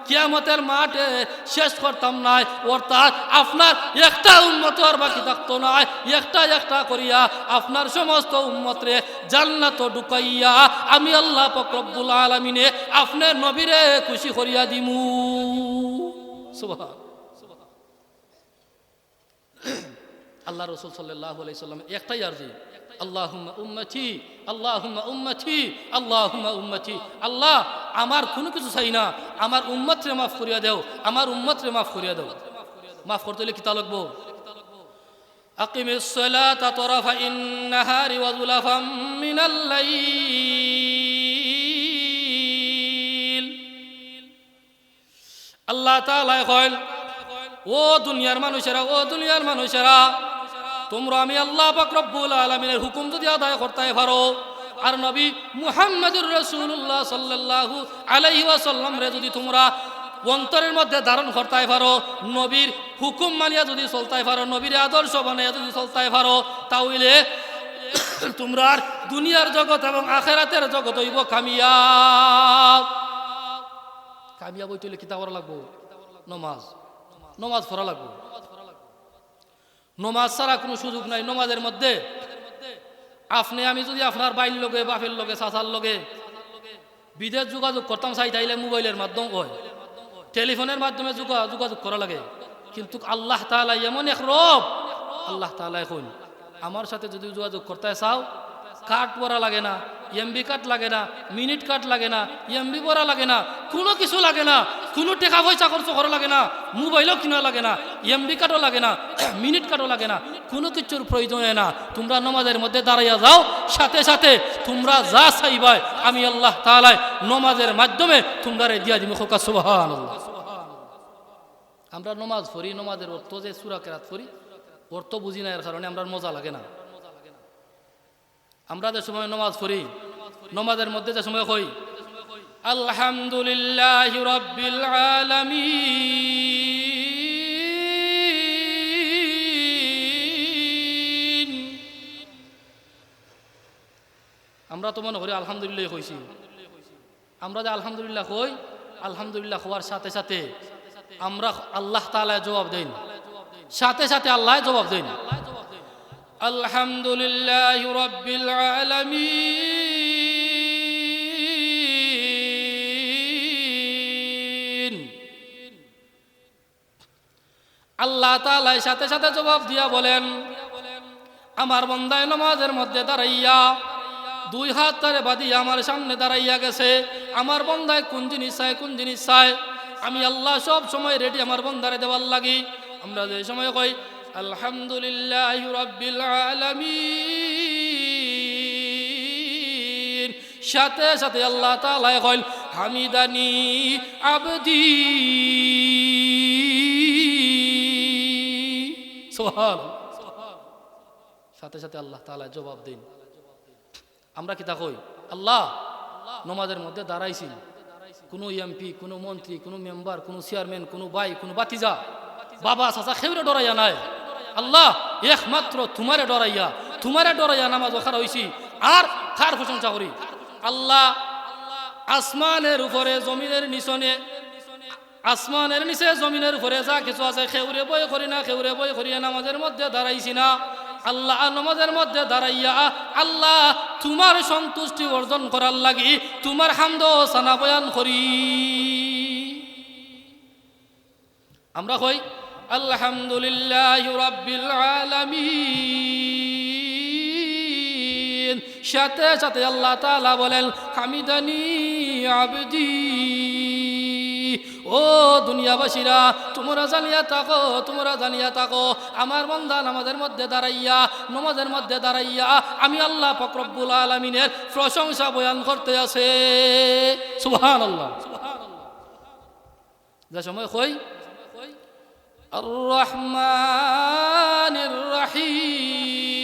কিয়ামতের মাঠে শেষ করতাম না, অর্থাৎ আপনার একটা উম্মত আর বাকি থাকতো না, একটা একটা করিয়া আপনার সমস্ত উম্মতরে জান্নাতে ঢুকাইয়া আমি আল্লাহ পাক রব্বুল আলামিনে আপনার নবীরে খুশি করিয়া দিমু। সুবহান। আল্লাহ রাসূল সাল্লাল্লাহু আলাইহি সাল্লাম একটাই আরজি আল্লাহুম্মা উম্মতি আল্লাহুম্মা উম্মতি আল্লাহুম্মা উম্মতি, আল্লাহ আমার কোনো কিছু চাই না, আমার উম্মতরে মাফ করিয়া দাও, আমার উম্মতরে মাফ করিয়া দাও। মাফ করতে হলে কি তা লাগবো? আকিমিস সালাতা তরাফাইন নাহারি ওয়া যুলাফাম মিনাল লাইল। আল্লাহ তাআলা কইল, ও দুনিয়ার মানুষেরা, ও দুনিয়ার মানুষেরা, তোমরা আমি আল্লাহ পাক রব্বুল আলামিনের হুকুম যদি আদায় করতে পারো, আর নবী মুহাম্মদুর রাসূলুল্লাহ সাল্লাল্লাহু আলাইহি ওয়াসাল্লাম রে যদি তোমরা অন্তরের মধ্যে ধারণ করতে পারো, নবীর হুকুম মানিয়া যদি চলতে পারো, নবীর আদর্শ বানিয়ে যদি চলতে পারো, তাহলে তোমরা দুনিয়ার জগৎ এবং আখিরাতের জগৎ হইব কামিয়াব। কামিয়াব হইতে হলে কিতা করা লাগবো? নমাজ, নমাজ পড়া লাগবো। নমাজ ছাড়া কোনো সুযোগ নাই। নমাজের মধ্যে আপনি আমি যদি আপনার বাইর লগে, বাপের লগে, চাচার লগে বিদেশ যোগাযোগ করতাম চাই, তাইলে মোবাইলের মাধ্যম হয়, টেলিফোনের মাধ্যমে যোগাযোগ করা লাগে। কিন্তু আল্লাহ তাআলা এমন এক রব, আল্লাহ তাআলা এখন আমার সাথে যদি যোগাযোগ করতে চাও, কার্ড পড়া লাগে না, এমবি কার্ড লাগে না, মিনিট কার্ড লাগে না, এমবি পড়া লাগে না, কোনো কিছু লাগে না, কোনো টাকা পয়সা খরচ করা লাগে না, মোবাইলও কিনা লাগে না, এমবি কার্ডও লাগে না, মিনিট কার্ডও লাগে না, কোনো কিছুর প্রয়োজন হয় না। তোমরা নমাজের মধ্যে দাঁড়াইয়া যাও, সাথে সাথে তোমরা যা চাইবাই আমি আল্লাহ তাআলা নমাজের মাধ্যমে তোমরা দিয়া দিব। খোকা সুবহানাল্লাহ। আমরা নমাজ পড়ি, নমাজের অর্থ যে সূরা কেরাত পড়ি, অর্থ বুঝি না, এর কারণে আমরা মজা লাগে না। আমরা যে সময় নমাজ পড়ি, নমাজের মধ্যে যে সময় কই আলহামদুলিল্লাহি রাব্বিল আলামিন, আমরা তো মনে করি আলহামদুলিল্লাহ কইছি। আমরা যে আলহামদুলিল্লাহ কই, আলহামদুলিল্লাহ হওয়ার সাথে সাথে আমরা আল্লাহ তাআলা জবাব দেন, সাথে সাথে আল্লাহ জবাব দেন। আলহামদুলিল্লাহি রাব্বিল আলামিন। আল্লাহ তাআলা সাথে সাথে জবাব দিয়া বলেন, আমার বান্দায় নামাজের মধ্যে দাঁড়াইয়া দুই হাত তারে বাঁধিয়া আমার সামনে দাঁড়াইয়া গেছে। আমার বান্দায় কোন জিনিস চায়, কোন জিনিস চায়, আমি আল্লাহ সব সময় রেডি আমার বান্দারে দেওয়ার লাগি। আমরা যে সময় কই আলহামদুলিল্লাহি রাব্বিল আলামিন, সাথে সাথে আল্লাহ তাআলা কইল হামিদানি আবদি। সুবহানাল্লাহ। সাথে সাথে আল্লাহ তাআলা জবাব দেন। আমরা কি তা কই আল্লাহ নমাজের মধ্যে দাঁড়াইছি, কোনো এমপি, কোনো মন্ত্রী, কোনো মেম্বার, কোনো চেয়ারম্যান, কোনো ভাই, কোনো বাতিজা, বাবা চাচা খেউরে ডরাইয়া নাই, আল্লাহ একমাত্র তোমারে ডরাইয়া নামাজ ওখানে হইছি। আর কার প্রশংসা করি? আল্লাহ আসমানের উপরে জমিনের নিচনে, আসমানের নিচে জমিনের উপরে যা কিছু আছে খেউরে বই করি না, খেউরে বই করিয়া নামাজের মধ্যে দাঁড়াইছি না। আল্লাহ নামাজের মধ্যে দাঁড়াইয়া আল্লাহ তোমার সন্তুষ্টি অর্জন করার লাগি তোমার হামদ ও সানা বয়ান করি। আমরা কই আলহামদুলিল্লাহি রাব্বিল আলামিন, সাথে সাথে আল্লাহ তাআলা বলেন হামিদানি আবদি। ও দুনিয়াবাসীরা, তোমরা জানিয়া থাকো আমার বান্দা নামাজের মধ্যে দাঁড়াইয়া আমি আল্লাহ পাক রব্বুল আলামিনের প্রশংসা বয়ান করতে আছে। সুবহানাল্লাহ। যে সময় কই আর রহমানির রহিম,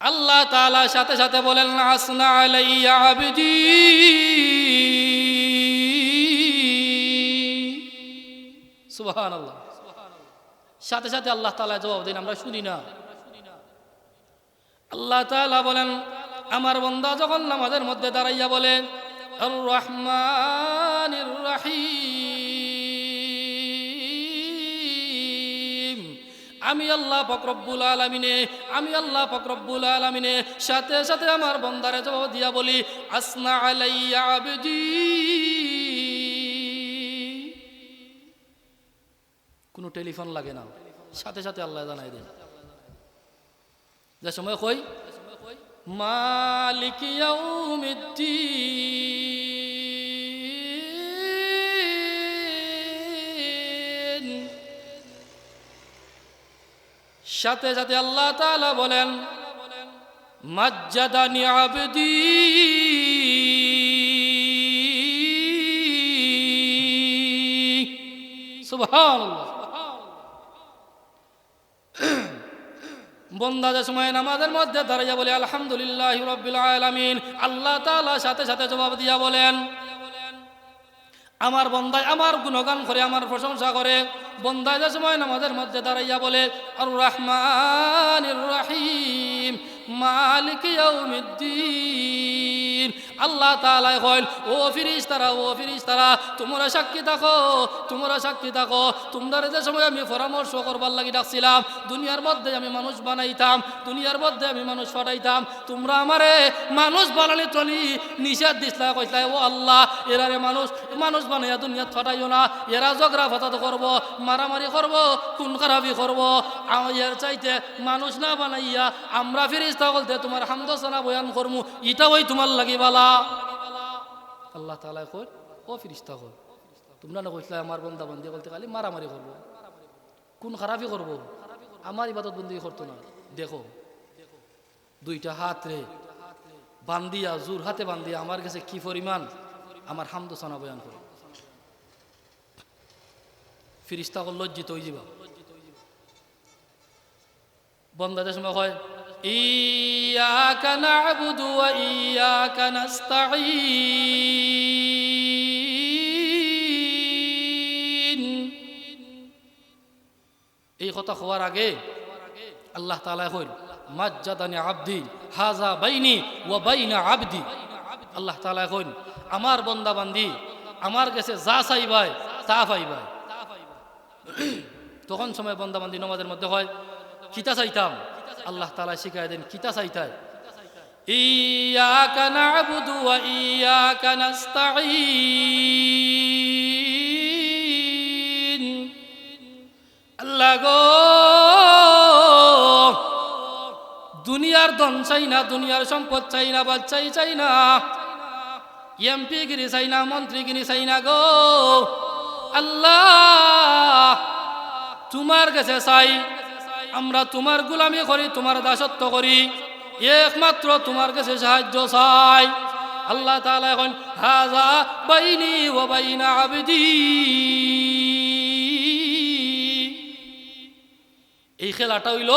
আল্লাহ তাআলা সাথে সাথে বলেন আসনা আলাইয়া আবদি। সুবহানাল্লাহ। সাথে সাথে আল্লাহ তাআলা জবাব দেন, আমরা শুনি না। আল্লাহ তাআলা বলেন আমার বান্দা যখন নামাজের মধ্যে দাঁড়াইয়া বলে আর রহমানির রহিম, আমি আল্লাহ পাক রব্বুল আলামিনে সাথে সাথে আমার বান্দারে জবাব দিয়া বলি আসনা আলাইয়া আবদি। কোনো টেলিফোন লাগে না, সাথে সাথে আল্লাহ জানাই দেন। যে সময় কই মালিক ইয়াউমিদ্দিন, সাথে সাথে আল্লাহ তাআলা বলেন মাজ্জাদানি আবদি সুবহানাল্লাহ। বন্দা যে সময় নামাজের মধ্যে দাঁড়িয়ে বলে আলহামদুলিল্লাহি রাব্বিল আলামিন, আল্লাহ তাআলা সাথে সাথে জবাব দিয়া বলেন আমার বন্দায় আমার গুণগান করে, আমার প্রশংসা করে। বন্দায় যে সময় নামাজের মধ্যে দাঁড়াইয়া বলে আর রহমানির রহিম মালিক ইয়াউমিদ্দিন, আল্লাহ তাআলা কইল ও ফেরেশতারা, ও ফেরেশতারা তোমরা সাক্ষী থাকো, তোমরা সাক্ষী থাকো। তোমরা যে সময় আমি পরামর্শ করবার লাগি ডাকছিলাম, দুনিয়ার মধ্যে আমি মানুষ বানাইতাম, দুনিয়ার মধ্যে আমি মানুষ ফাটাইতাম, তোমরা আমারে মানুষ বানালে চলি নিষেধ দিসলা, কইসলা ও আল্লাহ এরারে মানুষ বানাইয়া দুনিয়াত ফাটাইও না, এরা ঝগড়া ফাতাত করব, মারামারি করব, খুন খারাপি করব। এর চাইতে মানুষ না বানাইয়া আমরা ফেরেশতা বলতে তোমার হামদ সানা বয়ান করমু, এটা ওই তোমার লাগি বালা। আল্লাহ তাআলা কই ও ফেরেশতা কই তোমরা না কইসলা আমার বান্দা বান্দি বলতে খালি মারামারি করব, খুন খারাপি করব, আমার ইবাদত বন্দি করতো না। দেখো দুইটা হাত রে বান্দিয়া, জোর হাতে বান্দিয়া আমার কাছে কি পরিমাণ আমার হামদ সানা বয়ান করে। ফেরেশতা লজ্জিত হয়ে যাবা। বন্দাদের সময় হয় ইয়াকা না'বুদু ওয়া ইয়াকা নাস্তাঈন, এই কথা হওয়ার আগে আল্লাহ তাআলা কইল মাজ্জাদানি আবদি হাযা বাইনি ওয়া বাইনা আবদি। আল্লাহ তাআলা কইল আমার বন্দা বান্দি আমার কাছে যা চাইবাই তা পাইবাই। তখন সময় বন্দা বান্দি নামাজের মধ্যে হয় কিতা চাইতাম, আল্লাহ তাআলা শিখায় দেন কিতা চাইতাই ইয়াকা না'বুদু ওয়া ইয়াকা নাস্তাঈন। আল্লাহ গো দুনিয়ার ধন চাই না, দুনিয়ার সম্পদ চাই না, বাচ্চাই চাই না, এমপি গিরি চাই না, মন্ত্রী গিরি চাই না গো আল্লাহ তোমার কাছে চাই। আমরা তোমার গোলামি করি, তোমার দাসত্ব করি, একমাত্র তোমার কাছে সাহায্য চাই। আল্লাহ তাআলা এখন হাযা বাইনি ওয়া বাইনা আবদি, এই খেলাটা হইল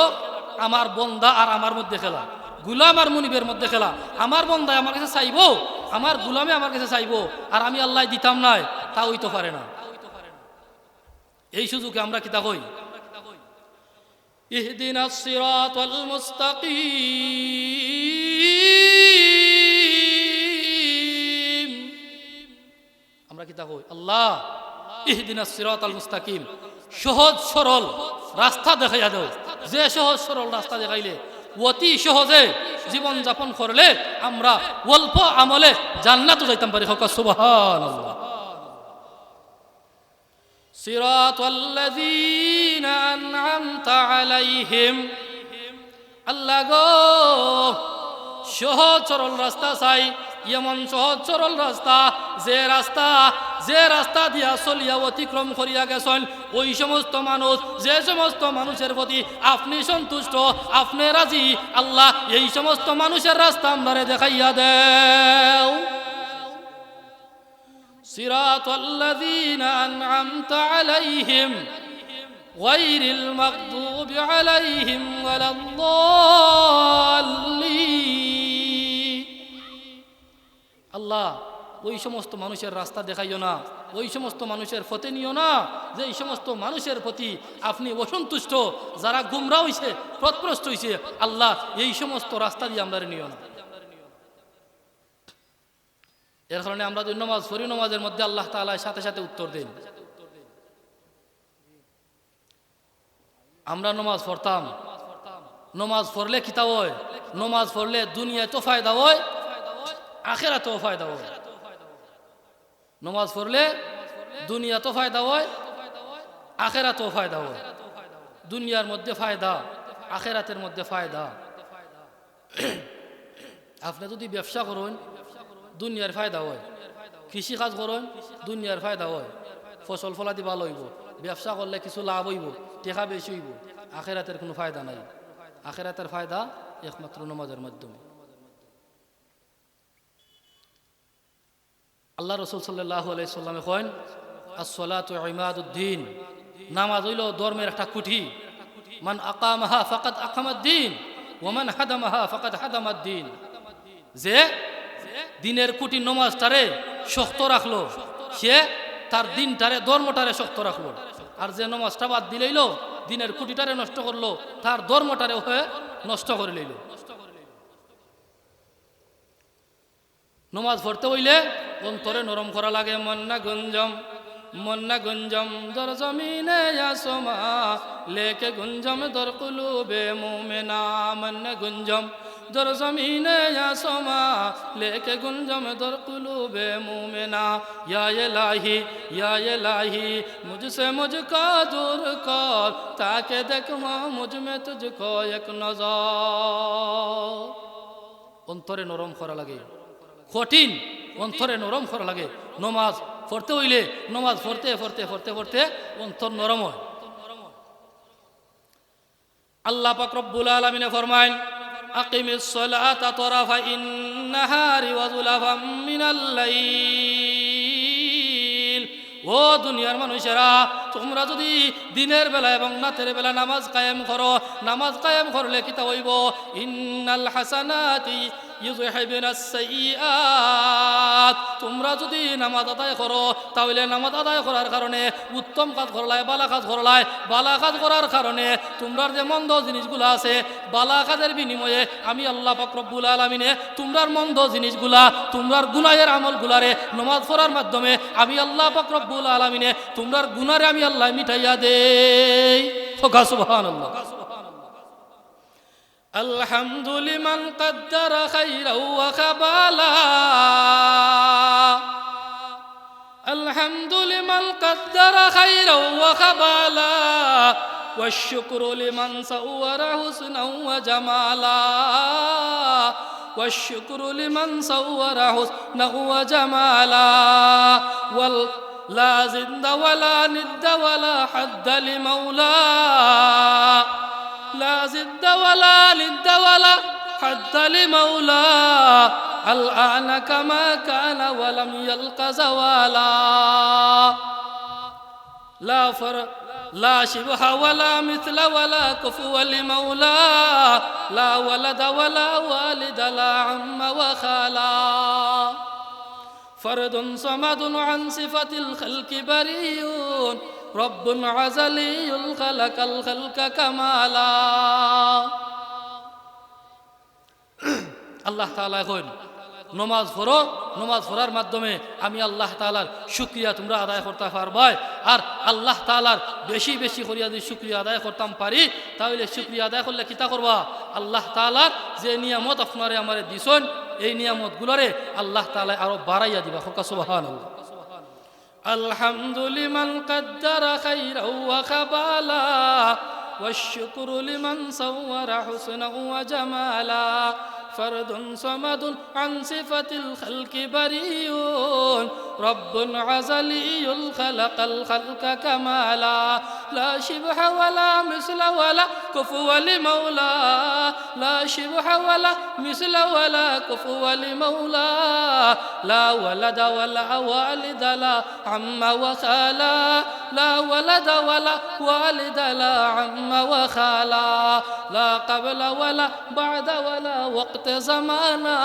আমার বন্দা আর আমার মধ্যে খেলা, গুলাম আর মুনিবের মধ্যে খেলা। আমার বন্দায় আমার কাছে চাইবো, আমার গুলামে আমার কাছে চাইবো, আর আমি আল্লাহ দিতাম নাই, তা হইতে পারে না। এই সুযোগে আমরা কিতা কই ইহদিনাস সিরাতাল মুস্তাকিম, আমরা কিতা কই আল্লাহ ইহদিনাস সিরাতাল মুস্তাকিম, সহজ সরল রাস্তা দেখাইয়া দাও। যে সহজ সরল রাস্তা দেখাইলে অতি সহজে জীবন যাপন করলে আমরা অল্প আমলে জান্নাতে যাইতাম পারি। হোক সুবহানাল্লাহ। সিরাতাল্লাযীনা আন'আমতা আলাইহিম, আল্লাহ গো সহজ সরল রাস্তা চাই, এমন সহজ সরল রাস্তা যে রাস্তা দিয়া চলিয়া অতিক্রম করিয়া গেছেন ওই সমস্ত মানুষ, যে সমস্ত মানুষের প্রতি আপনি সন্তুষ্ট, আপনি রাজি, আল্লাহ এই সমস্ত মানুষের রাস্তা আমরা দেখাইয়া দেও। সিরাতাল্লাযীনা আন'আমতা আলাইহিম গায়রিল মাগদুবি আলাইহিম ওয়ালাদ-দাল্লিন। আল্লাহ ওই সমস্ত মানুষের রাস্তা দেখাইও না, ওই সমস্ত মানুষের পথে নিও না যে এই সমস্ত মানুষের প্রতি আপনি অসন্তুষ্ট, যারা গুমরাহ হইছে, পথভ্রষ্ট হইছে। আল্লাহ এই সমস্ত রাস্তা দিয়ে আমরা নিও না। এর কারণে আমরা দুই নামাজ পড়ি, নামাজের মধ্যে আল্লাহ তাআলা সাথে সাথে উত্তর দেন। আমরা নামাজ পড়তাম, নামাজ পড়লে কিতা হয়, নামাজ পড়লে দুনিয়ায় তো ফায়দা হয়, আখিরাতেও ফায়দা হয়। নামাজ পড়লে দুনিয়াতেও ফায়দা হয়, আখিরাতেও ফায়দা হয়। দুনিয়ার মধ্যে ফায়দা, আখিরাতের মধ্যে ফায়দা। আপনি যদি ব্যবসা করেন দুনিয়ার ফায়দা হয়, কৃষি কাজ করেন দুনিয়ার ফায়দা হয়, ফসল ফলাদি ভালো হইব, ব্যবসা করলে কিছু লাভ হইব, টাকা বেশি হইব। আখেরাতের কোনো ফায়দা নাই। আখেরাতের ফায়দা একমাত্র নামাজের মাধ্যমে। আল্লাহ রসুল সাল্লাল্লাহু আলাইহি সাল্লামে কইন, আস-সালাতু ইমাদুদ্দিন, নামাজ হইল ধর্মের একটা কুঠি। মান আকামাহা ফাকাদ আকামাদ্দিন ওয়া মান হাদামাহা ফাকাদ হাদামাদ্দিন। যে দিনের কুটি নমাজটারে শক্ত রাখলো, সে তার দিনটারে ধর্মটারে শক্ত রাখলো। আর যে নমাজটা বাদ দিলেইল, দিনের কুটিটারে নষ্ট করলো, তার ধর্মটারে হয়ে নষ্ট করে লইল। নমাজ পড়তে হইলে অন্তরে নরম করা লাগে। মন্না গুঞ্জম দর জমিনে ইয়াসমা লেকে গুঞ্জম দর কুলুবে মুমিনা। মন্না গুঞ্জম দর জমিনে ইয়াসমা লেকে গুঞ্জম দর কুলুবে মুমিনা। या इलाही मुझसे मुझको दूर कर ताकि देखूं मुझ में तुझको एक नजर। অন্তরে নরম করা লাগে, কঠিন অন্তরে নরম করা লাগে। নমাজ পড়তে হইলে নমাজ পড়তে পড়তে পড়তে পড়তে অন্তর নরম হয়। আল্লাহ পাক রব্বুল আলামিন ফরমায়, আকিমিস সালাতা তরাফাইন নাহারি ওয়া যুলাফাম মিনাল লাইল। ও দুনিয়ার মানুষেরা, তোমরা যদি দিনের বেলা এবং রাতের বেলা নামাজ কায়েম করো, নামাজ কায়েম করলে কিতা হইব? ইন্নাল হাসানাতি ইউযহিবুনাস সাইয়্যাত। তোমরা যদি নামাজ আদায় করো, তাহলে নামাজ আদায় করার কারণে উত্তম কাজ করলাই, বালা কাজ করলাই, বালা কাজ করার কারণে তোমরার যে মন্দ জিনিসগুলো আছে, বালা কাজের বিনিময়ে আমি আল্লাহ পাক রব্বুল আলামিনে তোমরার মন্দ জিনিসগুলা, তোমরার গুনাহের আমলগুলারে নামাজ পড়ার মাধ্যমে আমি আল্লাহ পাক রব্বুল আলামিনে তোমরার গুনারে আমি আল্লাহ মিটাইয়া দেই। সুবহানাল্লাহ। الحمد لمن قدر خيرا وخبالا. الحمد لمن قدر خيرا وخبالا والشكر لمن صور حسنا وجمالا. والشكر لمن صور حسنا وجمالا. لا زند ولا ند ولا حد لمولا. لا زد ولا لد ولا حد لمولا. الآن كما كان ولم يلق زوالا. لا شبه ولا مثل ولا كفو لمولا. لا ولد ولا والد لا عم وخالا. فرد صمد عن صفة الخلق بريء. رب عزلي خلق الخلق كمالا. আল্লাহ তাআলা কইন, নমাজ পড়ো, নমাজ পড়ার মাধ্যমে আমি আল্লাহ তাআলার শুকরিয়া তোমরা আদায় করতে পারবে। আর আল্লাহ তাআলার বেশি বেশি করিয়া যদি শুকরিয়া আদায় করতাম পারি, তাহলে শুকরিয়া আদায় করলে কিতা করবা? আল্লাহ তাআলার যে নিয়ামত আপনারে আমারে দিছেন, এই নিয়ামতগুলোরে আল্লাহ তাআলা আরো বাড়াইয়া দিবা। সুবহানাল্লাহ। الحمد لمن قدر خيرا وخبالا والشكر لمن صور حسنا وجمالا. فرد صمد عن صفة الخلق بريء. رب عزلي خلق الخلق كمالا. لا شبه ولا مثل ولا كفو لمولا. لا شبه ولا مثل ولا كفو لمولا. لا ولد ولا والد لا عم وخالا. لا ولد ولا والد لا عم وخالا. لا قبل ولا بعد ولا وقت زمانا.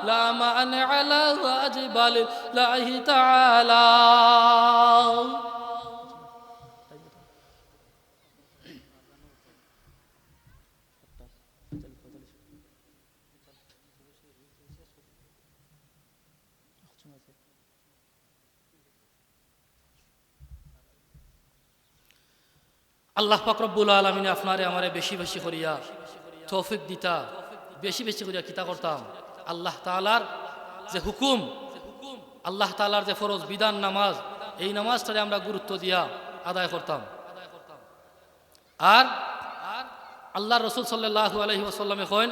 لا مانع لا واجب لله تعالى. আল্লাহ পাক রব্বুল আলামিন আপনারে আমারে বেশি বেশি করিয়া তৌফিক দিতা, বেশি বেশি করিয়া কিতা করতাম, আল্লাহ তাআলার যে হুকুম, আল্লাহ তাআলার যে ফরজ বিধান নামাজ, এই নামাজটারে আমরা গুরুত্ব দিয়া আদায় করতাম। আর আল্লাহ রসুল সাল্লাল্লাহু আলাইহি ওয়াসাল্লামে কইন,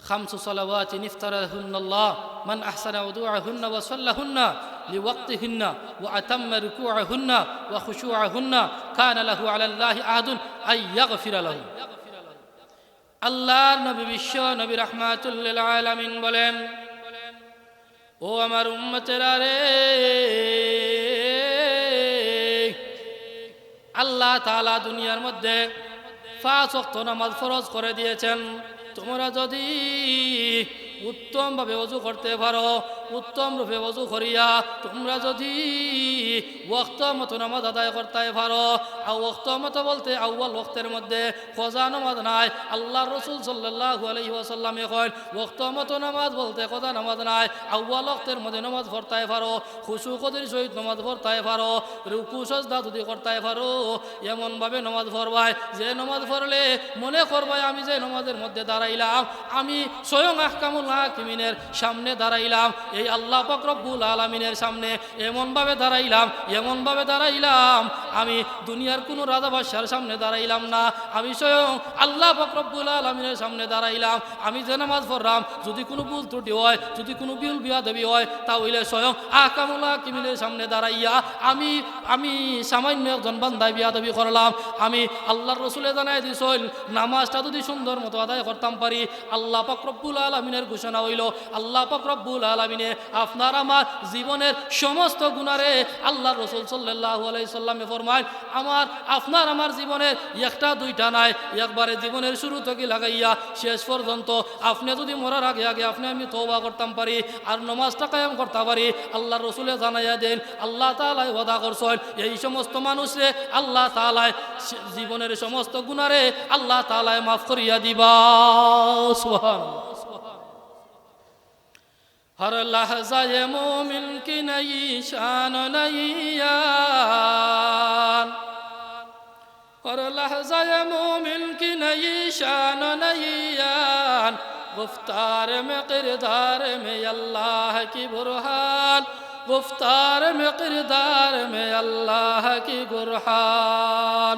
খামসু সালাওয়াতিন ইফতারাহুন্নাল্লাহ মান আহসানা উদুআহুন্না ওয়া সাল্লাহুন্না لوقتهن وأتم ركوعهن وخشوعهن كان له على الله عهد أن يغفر له আল্লাহ নবী বিশ্ব নবী রাহমাতুল লিল আলামিন বলেন, ও আমার উম্মতেরা রে, আল্লাহ তাআলা দুনিয়ার মধ্যে 5 ওয়াক্ত নামাজ ফরজ করে দিয়েছেন। তোমরা যদি উত্তমভাবে ওযু করতে পারো, উত্তম রূপে ওযু করিয়া তোমরা যদি ওয়াক্ত মতো নামাজ আদায় করতে পারো, আর ওয়াক্ত মতো বলতে আউয়াল ওয়াক্তের মধ্যে কজা নামাজ নাই। আল্লাহ রাসূল সাল্লাল্লাহু আলাইহি ওয়াসাল্লামে কয় ওয়াক্ত মতো নামাজ বলতে কজা নামাজ নাই, আউয়াল ওয়াক্তের মধ্যে নামাজ পড়তে পারো, খুশু কদর সহিত নামাজ পড়তে পারো, রুকু সাজদা যদি করতে পারো, এমন ভাবে নামাজ পড়বাই যে নামাজ পড়লে মনে করবাই আমি যে নামাজের মধ্যে দাঁড়াইলাম আমি স্বয়ং আহকামুল হাকিমিনের সামনে দাঁড়াইলাম, এই আল্লাহ পাক রব্বুল আলামিনের সামনে এমনভাবে দাঁড়াইলাম আমি দুনিয়ার কোনো রাজা বাদশার সামনে দাঁড়াইলাম না, আমি স্বয়ং আল্লাহ পাক রব্বুল আলামিনের সামনে দাঁড়াইলাম। আমি যে নামাজ পড়লাম যদি কোনো ভুল ত্রুটি হয়, যদি কোনো বিল বিয়াদবি হয়, তাহলে স্বয়ং আহকামুল হাকিমিনের সামনে দাঁড়াইয়া আমি সামান্য একজন বান্দায় বিয়াদবি করলাম। আমি আল্লাহর রাসূলে জানাই দিছেন নামাজটা যদি সুন্দর মতো আদায় করতাম পারি, আল্লাহ পাক রব্বুল আলামিনের ঘোষণা হইল, আল্লাহ পাক রব্বুল আলামিনে আপনার আমার জীবনের সমস্ত গুনারে আল্লাহ রাসূল সাল্লাল্লাহু আলাইহি সাল্লামে ফরমায় আপনার আমার জীবনের একটা দুইটা নাই, একবারে জীবনের শুরু থেকে লাগাইয়া শেষ পর্যন্ত আপনি যদি মরার আগে আপনি আমি তওবা করতাম পারি আর নামাজটা কায়েম করতে পারি, আল্লাহ রাসূলে জানাইয়া দেন আল্লাহ তাআলা ওয়াদা করছেন এই সমস্ত মানুষে আল্লাহ তাআলা জীবনের সমস্ত গুনারে আল্লাহ তাআলা মাফ করিয়া দিবা। সুবহানাল্লাহ। हर लहज़ा मोमिन की नई शान नई यान, हर लहज़ा मोमिन की नई शान नई यान, गुफ्तार में किरदार में अल्लाह की बुरहान, गुफ्तार में किरदार में अल्लाह की बुरहान,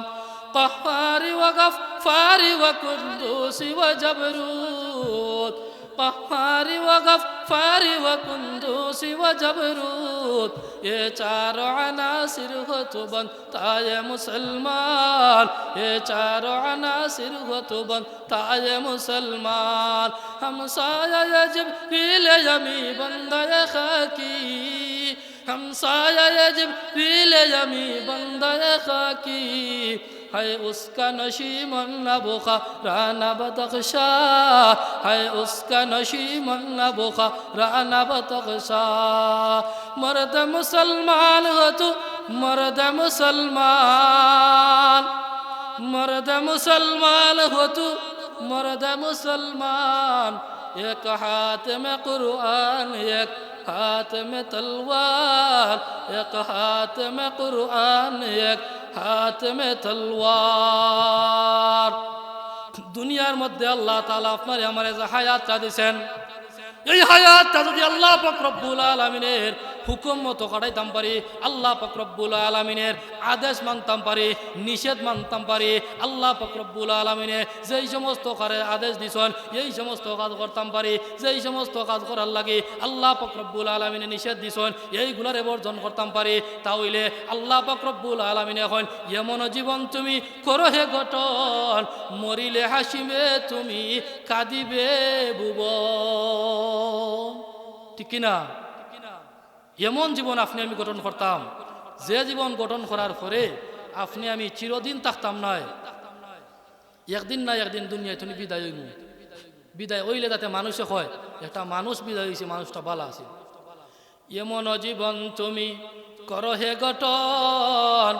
क़ह्हारी व गफ़्फ़ारी व कुद्दूसी व जबरूत, क़ह्हारी व गफ़्फ़ारी व कुद्दूसी व जबरूत, ये चारों अनासिर हो तो बनता है मुसलमान, ये चारों अनासिर हो तो बनता है मुसलमान। हमसाया जिब्रील यमी बंदा खाकी, हमसाया जिब्रील यमी बंदा खाकी, है उसका नशीमन न बुखारान बदख्शा, है उसका नशीमन न बुखारान बदख्शा। मर्द मुसलमान हो तू मर्द मुसलमान, मर्द मुसलमान हो तू मर्द मुसलमान, एक हाथ में कुरान एक हाथ में तलवार, एक हाथ में कुरान एक हाथ में तलवार। দুনিয়ার মধ্যে আল্লাহ তাআলা আপনারে আমারে যে হায়াতটা দিয়েছেন, এই হায়াতটা যদি আল্লাহ পাক রব্বুল আলামিনের হুকুম মতো কাটাইতাম পারি, আল্লাহ পাক রব্বুল আলামিনের আদেশ মানতাম পারি, নিষেধ মানতাম পারি, আল্লাহ পাক রব্বুল আলামিনে যেই সমস্ত আদেশ দিছেন এই সমস্ত কাজ করতাম পারি, যেই সমস্ত কাজ করার লাগে আল্লাহ পাক রব্বুল আলামিনে নিষেধ দিছেন এইগুলার বর্জন করতাম পারি, তাহলে আল্লাহ পাক রব্বুল আলামিনে এখন এমন জীবন তুমি করো হে গঠন, মরিলে হাসিবে তুমি কাঁদিবে ভুবন। ঠিক কিনা? এমন জীবন আপনি আমি গঠন করতাম যে জীবন গঠন করার পরে আপনি আমি চিরদিন থাকতাম নয়, একদিন না একদিন দুনিয়ায় তুমি বিদায় হইব। বিদায় হইলে তাতে মানুষে হয় একটা মানুষ বিদায় হয়েছে, মানুষটা ভালো আছে। এমন জীবন তুমি করো হে গঠন,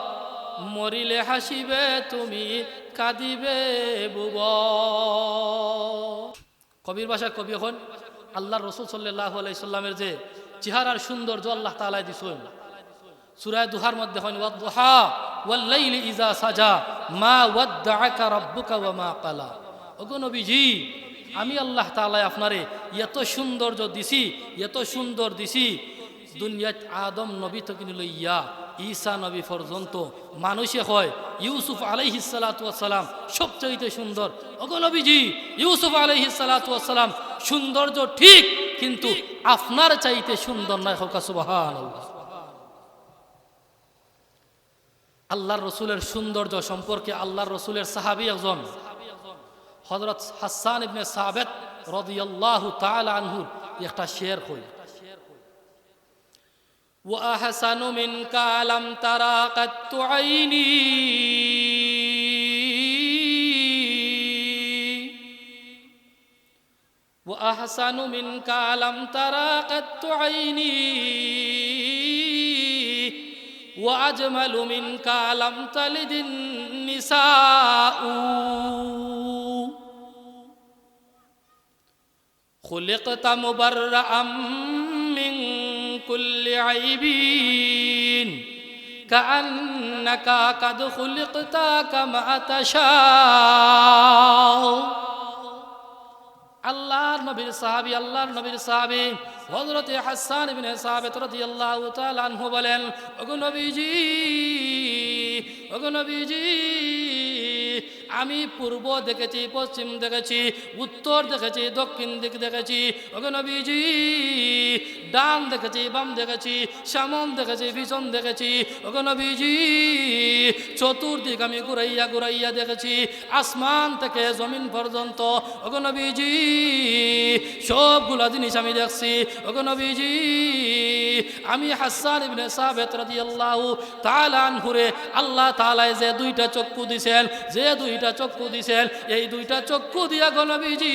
মরিলে হাসিবে তুমি কাঁদিবে ভুবন। কবির ভাষায় কবি এখন আল্লাহ রাসূল সাল্লাল্লাহু আলাইহি সাল্লামের যে চেহারার সৌন্দর্য আল্লাহ তাআলা দিছেন। সূরা দুহার মধ্যে হয় ওয়াদ-দুহা ওয়াল লাইলি ইযা সাজা মা ওয়াদ্দাআকা রাব্বুকা ওয়া মা ক্বালা। ওগো নবীজি, আমি আল্লাহ তাআলা আপনারে এত সৌন্দর্য দিছি, এত সুন্দর দিছি, দুনিয়াত আদম নবী থেকে লইয়া ঈসা নবী পর্যন্ত মানুষে হয় ইউসুফ আলাইহিস সালাতু ওয়াস সালাম সবচেয়ে সুন্দর। ওগো নবীজি, ইউসুফ আলাইহিস সালাতু ওয়াস সালাম সৌন্দর্য ঠিক, কিন্তু আপনার চাইতে সুন্দর নয়। হোক সুবহানাল্লাহ। আল্লাহর রসুলের সৌন্দর্য সম্পর্কে আল্লাহর রসুলের সাহাবী একজন হযরত হাসান ইবনে সাবিত রাদিয়াল্লাহু তাআলা আনহুর একটা শের কই ওয়া আহসানু মিনকা লাম তারা কাত্তু আইনি ওয়া আহসানু মিনকা লাম তারা কাত্তু আইনি ওয়া আজমালু মিনকা লাম তালিদিন নিসাউ خلقت مبرأ من كل عيب كأنك قد خلقت كما تشاء আল্লাহর নবীর সাহাবী হযরত হাসান ইবনে সাবিত রাদিয়াল্লাহু তাআলা আনহু বলেন ওগো নবীজি আমি পূর্ব দেখেছি, পশ্চিম দেখেছি, উত্তর দেখেছি, দক্ষিণ দিক দেখেছি। ওগো নবীজি ডান দেখেছি, বাম দেখেছি, সামন দেখেছি, পিছন দেখেছি। ওগো নবীজি চতুর্দিক আমি ঘুরাইয়া দেখেছি, আসমান থেকে জমিন পর্যন্ত। ওগো নবীজি সবগুলা জিনিস আমি দেখছি। ওগো নবীজি আমি হাসান ইবনে সাবিত রাদিয়াল্লাহু তাআলা আনহুরে আল্লাহ তাআলা যে দুইটা চক্ষু দিয়েছেন, এই দুইটা চক্ষু দিয়া গো নবীজি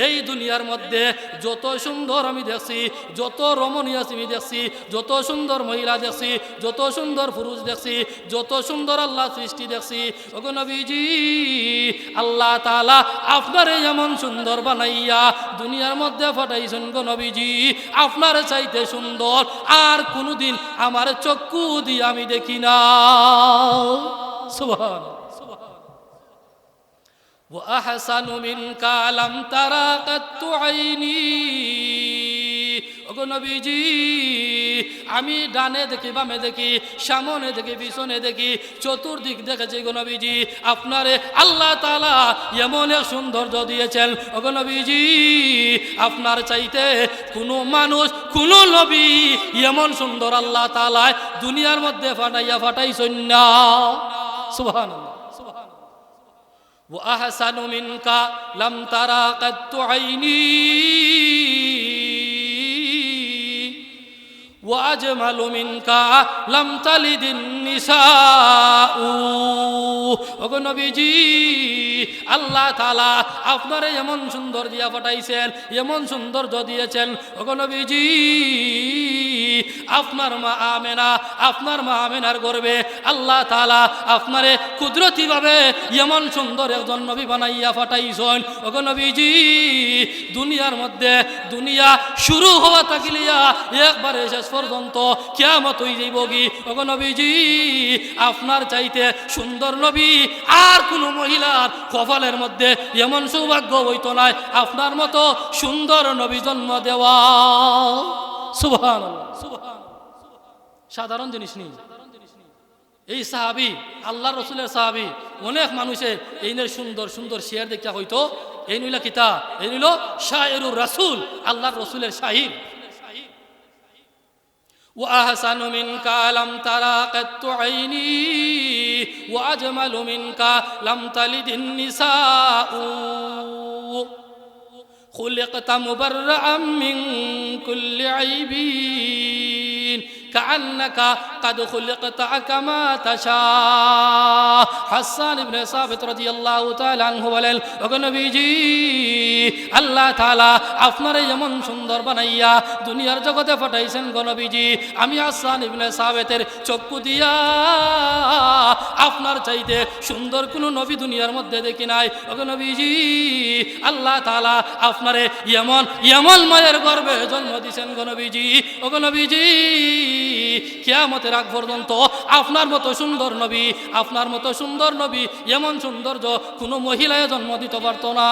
এই দুনিয়ার মধ্যে যত সুন্দর আমি দেখছি, যত রমণীয় আমি দেখছি, যত সুন্দর মহিলা দেখছি, যত সুন্দর পুরুষ দেখছি, যত সুন্দর আল্লাহ সৃষ্টি দেখছি। ওগো নবীজি আল্লাহ তাআলা আপনার এমন সুন্দর বানাইয়া দুনিয়ার মধ্যে পাঠাইছেন গো নবীজি, আপনার চাইতে সুন্দর আর কোনদিন আমার চক্ষু দিয়ে আমি দেখি না। সুবহানাল্লাহ। وأحسن منك لم ترى قط عيني ওগো নবীজি আমি ডানে দেখি, বামে দেখি, সামনে দেখি, পিছনে দেখি, চতুর্দিক দেখেছি গো নবীজি। আপনারে আল্লাহ তাআলা এমন এক সৌন্দর্য দিয়েছেন ওগো নবীজি, আপনার চাইতে কোনো মানুষ, কোনো নবী এমন সুন্দর আল্লাহ তাআলা দুনিয়ার মধ্যে ফাটাইছেন না। সুবহানাল্লাহ। وأحسن منك لم ترى قط عيني وأجمل منك لم تلد النساء ওগো নবীজি আল্লাহ তাআলা আপনারে এমন সুন্দর দিয়া পাঠাইছেন, এমন সৌন্দর্য দিয়েছেন ওগো নবীজি। আপনার মা আমেনার গর্ভে আল্লাহ তাআলা আপনারে কুদরতি ভাবে এমন সুন্দর একজন নবী বানাইয়া পাঠাইছেন ওগো নবীজি। দুনিয়ার মধ্যে দুনিয়া শুরু হওয়া থাকিলিয়া একবারে শেষ পর্যন্ত কিয়ামত হই যাইব কি ওগো নবীজি, আপনার চাইতে সুন্দর নবী আর কোন মহিলার কপালের মধ্যে এমন সৌভাগ্য হইতো না আপনার মতো সুন্দর নবী জন্ম দেওয়া। সুবহানাল্লাহ। সাধারণ জিনিস নেই। এই সাহাবী আল্লাহর রাসূলের সাহাবী, অনেক মানুষে এই সুন্দর সুন্দর শেয়ার দেখা হইতো। এই নইলা কিতা, এই নইল শায়েরুর রাসূল, আল্লাহর রাসূলের শাহির। وأحسن منك لم ترى قط عيني وأجمل منك لم تلد النساء خلقت مبرأ من كل عيب كأنك قد خلقت كما تشاء হাসান ইবনে সাবিত রাদিয়াল্লাহু তাআলা আনহু বলেন ওগো নবীজি আল্লাহ তাআলা আপনারে এমন সুন্দর বানাইয়া দুনিয়ার জগতে পাঠাইছেন গো নবীজি। আমি হাসান ইবনে সাবিতের চক্ষু দিয়া আপনার চাইতে সুন্দর কোনো নবী দুনিয়ার মধ্যে দেখি নাই ওগো নবীজি। আল্লাহ তাআলা আপনারে এমন মায়ের গর্ভে জন্ম দিয়েছেন গো নবীজি। ওগো নবীজি কিয়ামতের আগ পর্যন্ত আপনার মতো সুন্দর নবী, এমন সৌন্দর্য কোনো মহিলায় জন্ম দিতে পারতো না।